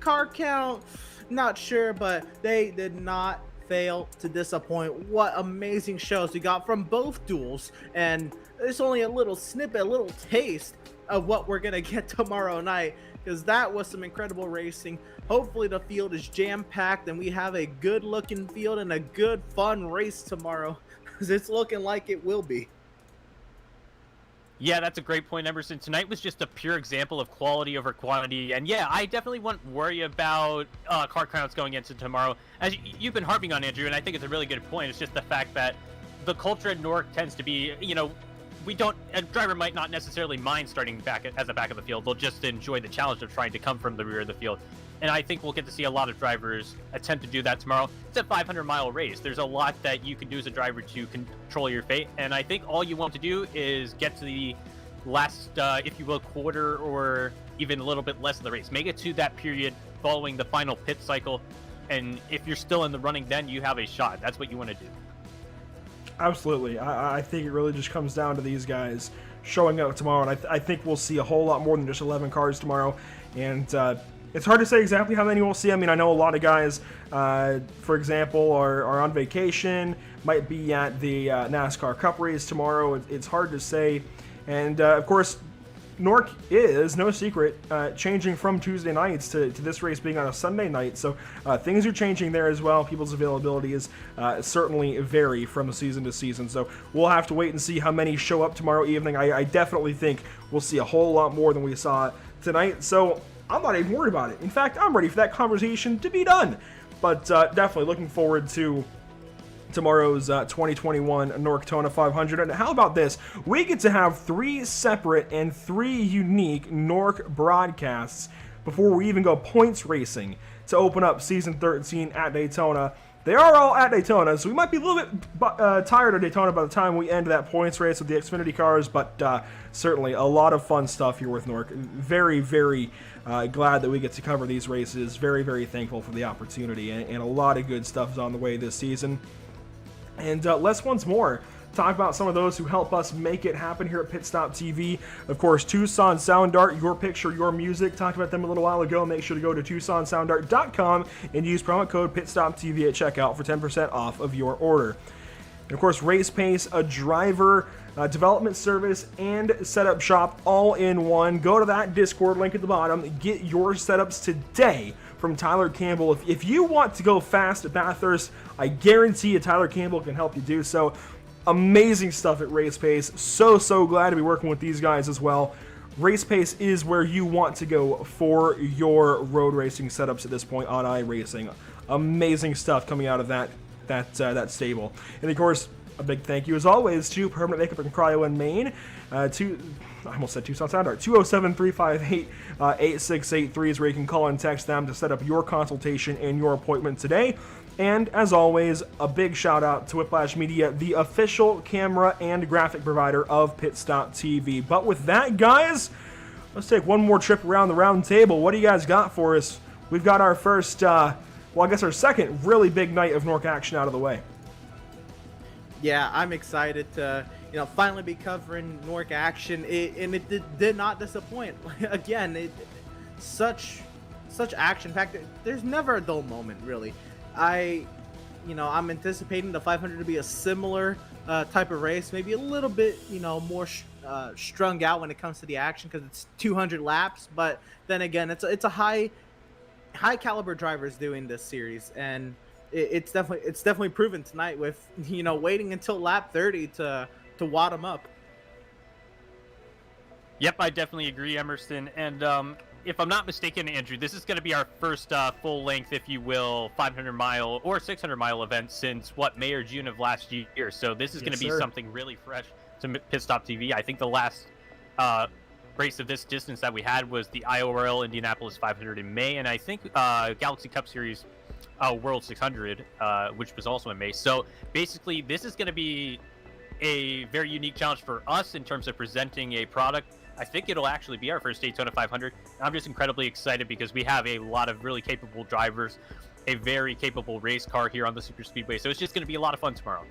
car count, not sure, but they did not fail to disappoint. What amazing shows we got from both duels, and there's only a little snippet, a little taste of what we're gonna get tomorrow night, because that was some incredible racing. Hopefully the field is jam-packed and we have a good looking field and a good fun race tomorrow, because it's looking like it will be. Yeah, that's a great point, Emerson. Tonight was just a pure example of quality over quantity. And yeah, I definitely wouldn't worry about car counts going into tomorrow. As you've been harping on, Andrew, and I think it's a really good point. It's just the fact that the culture at NORC tends to be, a driver might not necessarily mind starting back as a back of the field. They'll just enjoy the challenge of trying to come from the rear of the field. And I think we'll get to see a lot of drivers attempt to do that tomorrow. It's a 500-mile race. There's a lot that you can do as a driver to control your fate. And I think all you want to do is get to the last, if you will, quarter or even a little bit less of the race. Make it to that period following the final pit cycle, and if you're still in the running, then you have a shot. That's what you want to do. Absolutely. I think it really just comes down to these guys showing up tomorrow, and I think we'll see a whole lot more than just 11 cars tomorrow. And it's hard to say exactly how many we'll see. I mean, I know a lot of guys, for example, are on vacation, might be at the NASCAR Cup race tomorrow. It's hard to say. And, of course, NORC is, no secret, changing from Tuesday nights to this race being on a Sunday night. So things are changing there as well. People's availability is certainly vary from season to season. So we'll have to wait and see how many show up tomorrow evening. I definitely think we'll see a whole lot more than we saw tonight. So I'm not even worried about it. In fact, I'm ready for that conversation to be done. But definitely looking forward to tomorrow's 2021 NORCTONA 500. And how about this? We get to have 3 separate and 3 unique NORC broadcasts before we even go points racing to open up Season 13 at Daytona. They are all at Daytona, so we might be a little bit tired of Daytona by the time we end that points race with the Xfinity cars, but certainly a lot of fun stuff here with NORC. Very, very glad that we get to cover these races. Very, very thankful for the opportunity, and a lot of good stuff is on the way this season. And let's once more talk about some of those who help us make it happen here at Pit Stop TV. Of course, Tucson Sound Art, your picture, your music. Talked about them a little while ago. Make sure to go to TucsonSoundArt.com and use promo code PitStopTV at checkout for 10% off of your order. And of course, Race Pace, a driver development service and setup shop all in one. Go to that Discord link at the bottom. Get your setups today from Tyler Campbell. If you want to go fast at Bathurst, I guarantee you Tyler Campbell can help you do so. Amazing stuff at Race Pace. So glad to be working with these guys as well. Race Pace is where you want to go for your road racing setups at this point on iRacing. Amazing stuff coming out of that stable. And of course, a big thank you as always to Permanent Makeup and Cryo in Maine. I almost said Tucson Sound Art. 207-358-8683 is where you can call and text them to set up your consultation and your appointment today. And as always, a big shout out to Whiplash Media, the official camera and graphic provider of Pit Stop TV. But with that, guys, let's take one more trip around the round table. What do you guys got for us? We've got our first, well, I guess our second really big night of NORC action out of the way. Yeah, I'm excited to, finally be covering NORC action, and it did not disappoint. Again, such action. In fact, there's never a dull moment, really. I'm anticipating the 500 to be a similar type of race, maybe a little bit, more strung out when it comes to the action because it's 200 laps. But then again, it's a high caliber drivers doing this series, and it's definitely proven tonight with waiting until lap 30 to wad them up. Yep, I definitely agree, Emerson. And if I'm not mistaken, Andrew, this is going to be our first full length, if you will, 500-mile or 600-mile event since May or June of last year. So this is going to be something really fresh to Pit Stop TV. I think the last race of this distance that we had was the IORL Indianapolis 500 in May, and I think Galaxy Cup Series World 600, which was also in May. So basically, this is going to be a very unique challenge for us in terms of presenting a product. I think it'll actually be our first Daytona 500. I'm just incredibly excited because we have a lot of really capable drivers, a very capable race car here on the Super Speedway. So it's just going to be a lot of fun tomorrow.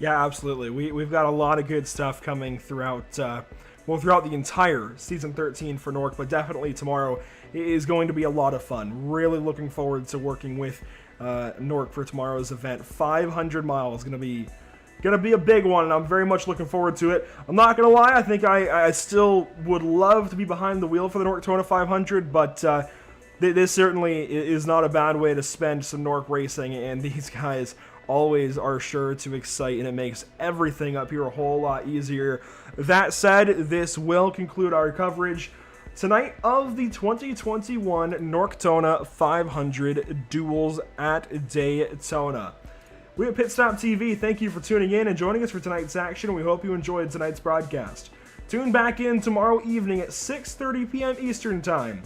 Yeah, absolutely. We've got a lot of good stuff coming throughout throughout the entire Season 13 for NORC, but definitely tomorrow is going to be a lot of fun. Really looking forward to working with NORC for tomorrow's event. 500 miles, going to be a big one, and I'm very much looking forward to it. I'm not going to lie, I think I still would love to be behind the wheel for the NORCTONA 500, but this certainly is not a bad way to spend some NORC racing, and these guys always are sure to excite, and it makes everything up here a whole lot easier. That said, this will conclude our coverage tonight of the 2021 NORCTONA 500 Duels at Daytona. We at Pit Stop TV, thank you for tuning in and joining us for tonight's action. We hope you enjoyed tonight's broadcast. Tune back in tomorrow evening at 6:30 p.m. Eastern Time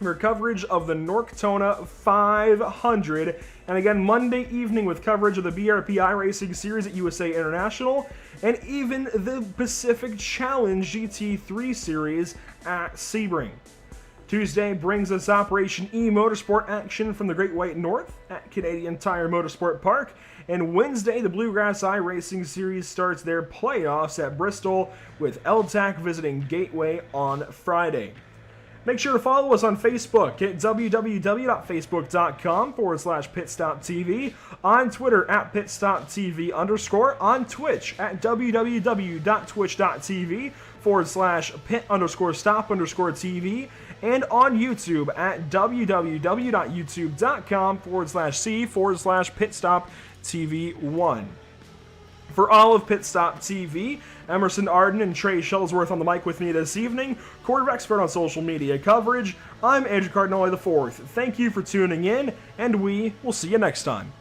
for coverage of the NORCTONA 500. And again, Monday evening with coverage of the BRP iRacing Series at USA International, and even the Pacific Challenge GT3 Series at Sebring. Tuesday brings us Operation E Motorsport action from the Great White North at Canadian Tire Motorsport Park. And Wednesday, the Bluegrass iRacing Series starts their playoffs at Bristol, with LTAC visiting Gateway on Friday. Make sure to follow us on Facebook at www.facebook.com/pitstoptv, on Twitter at pitstoptv_, on Twitch at www.twitch.tv/pit_stop_TV, and on YouTube at www.youtube.com/c/pitstoptv1. For all of Pit Stop TV, Emerson Arden and Trey Shellsworth on the mic with me this evening, quarterback expert on social media coverage, I'm Andrew Cardinale IV. Thank you for tuning in, and we will see you next time.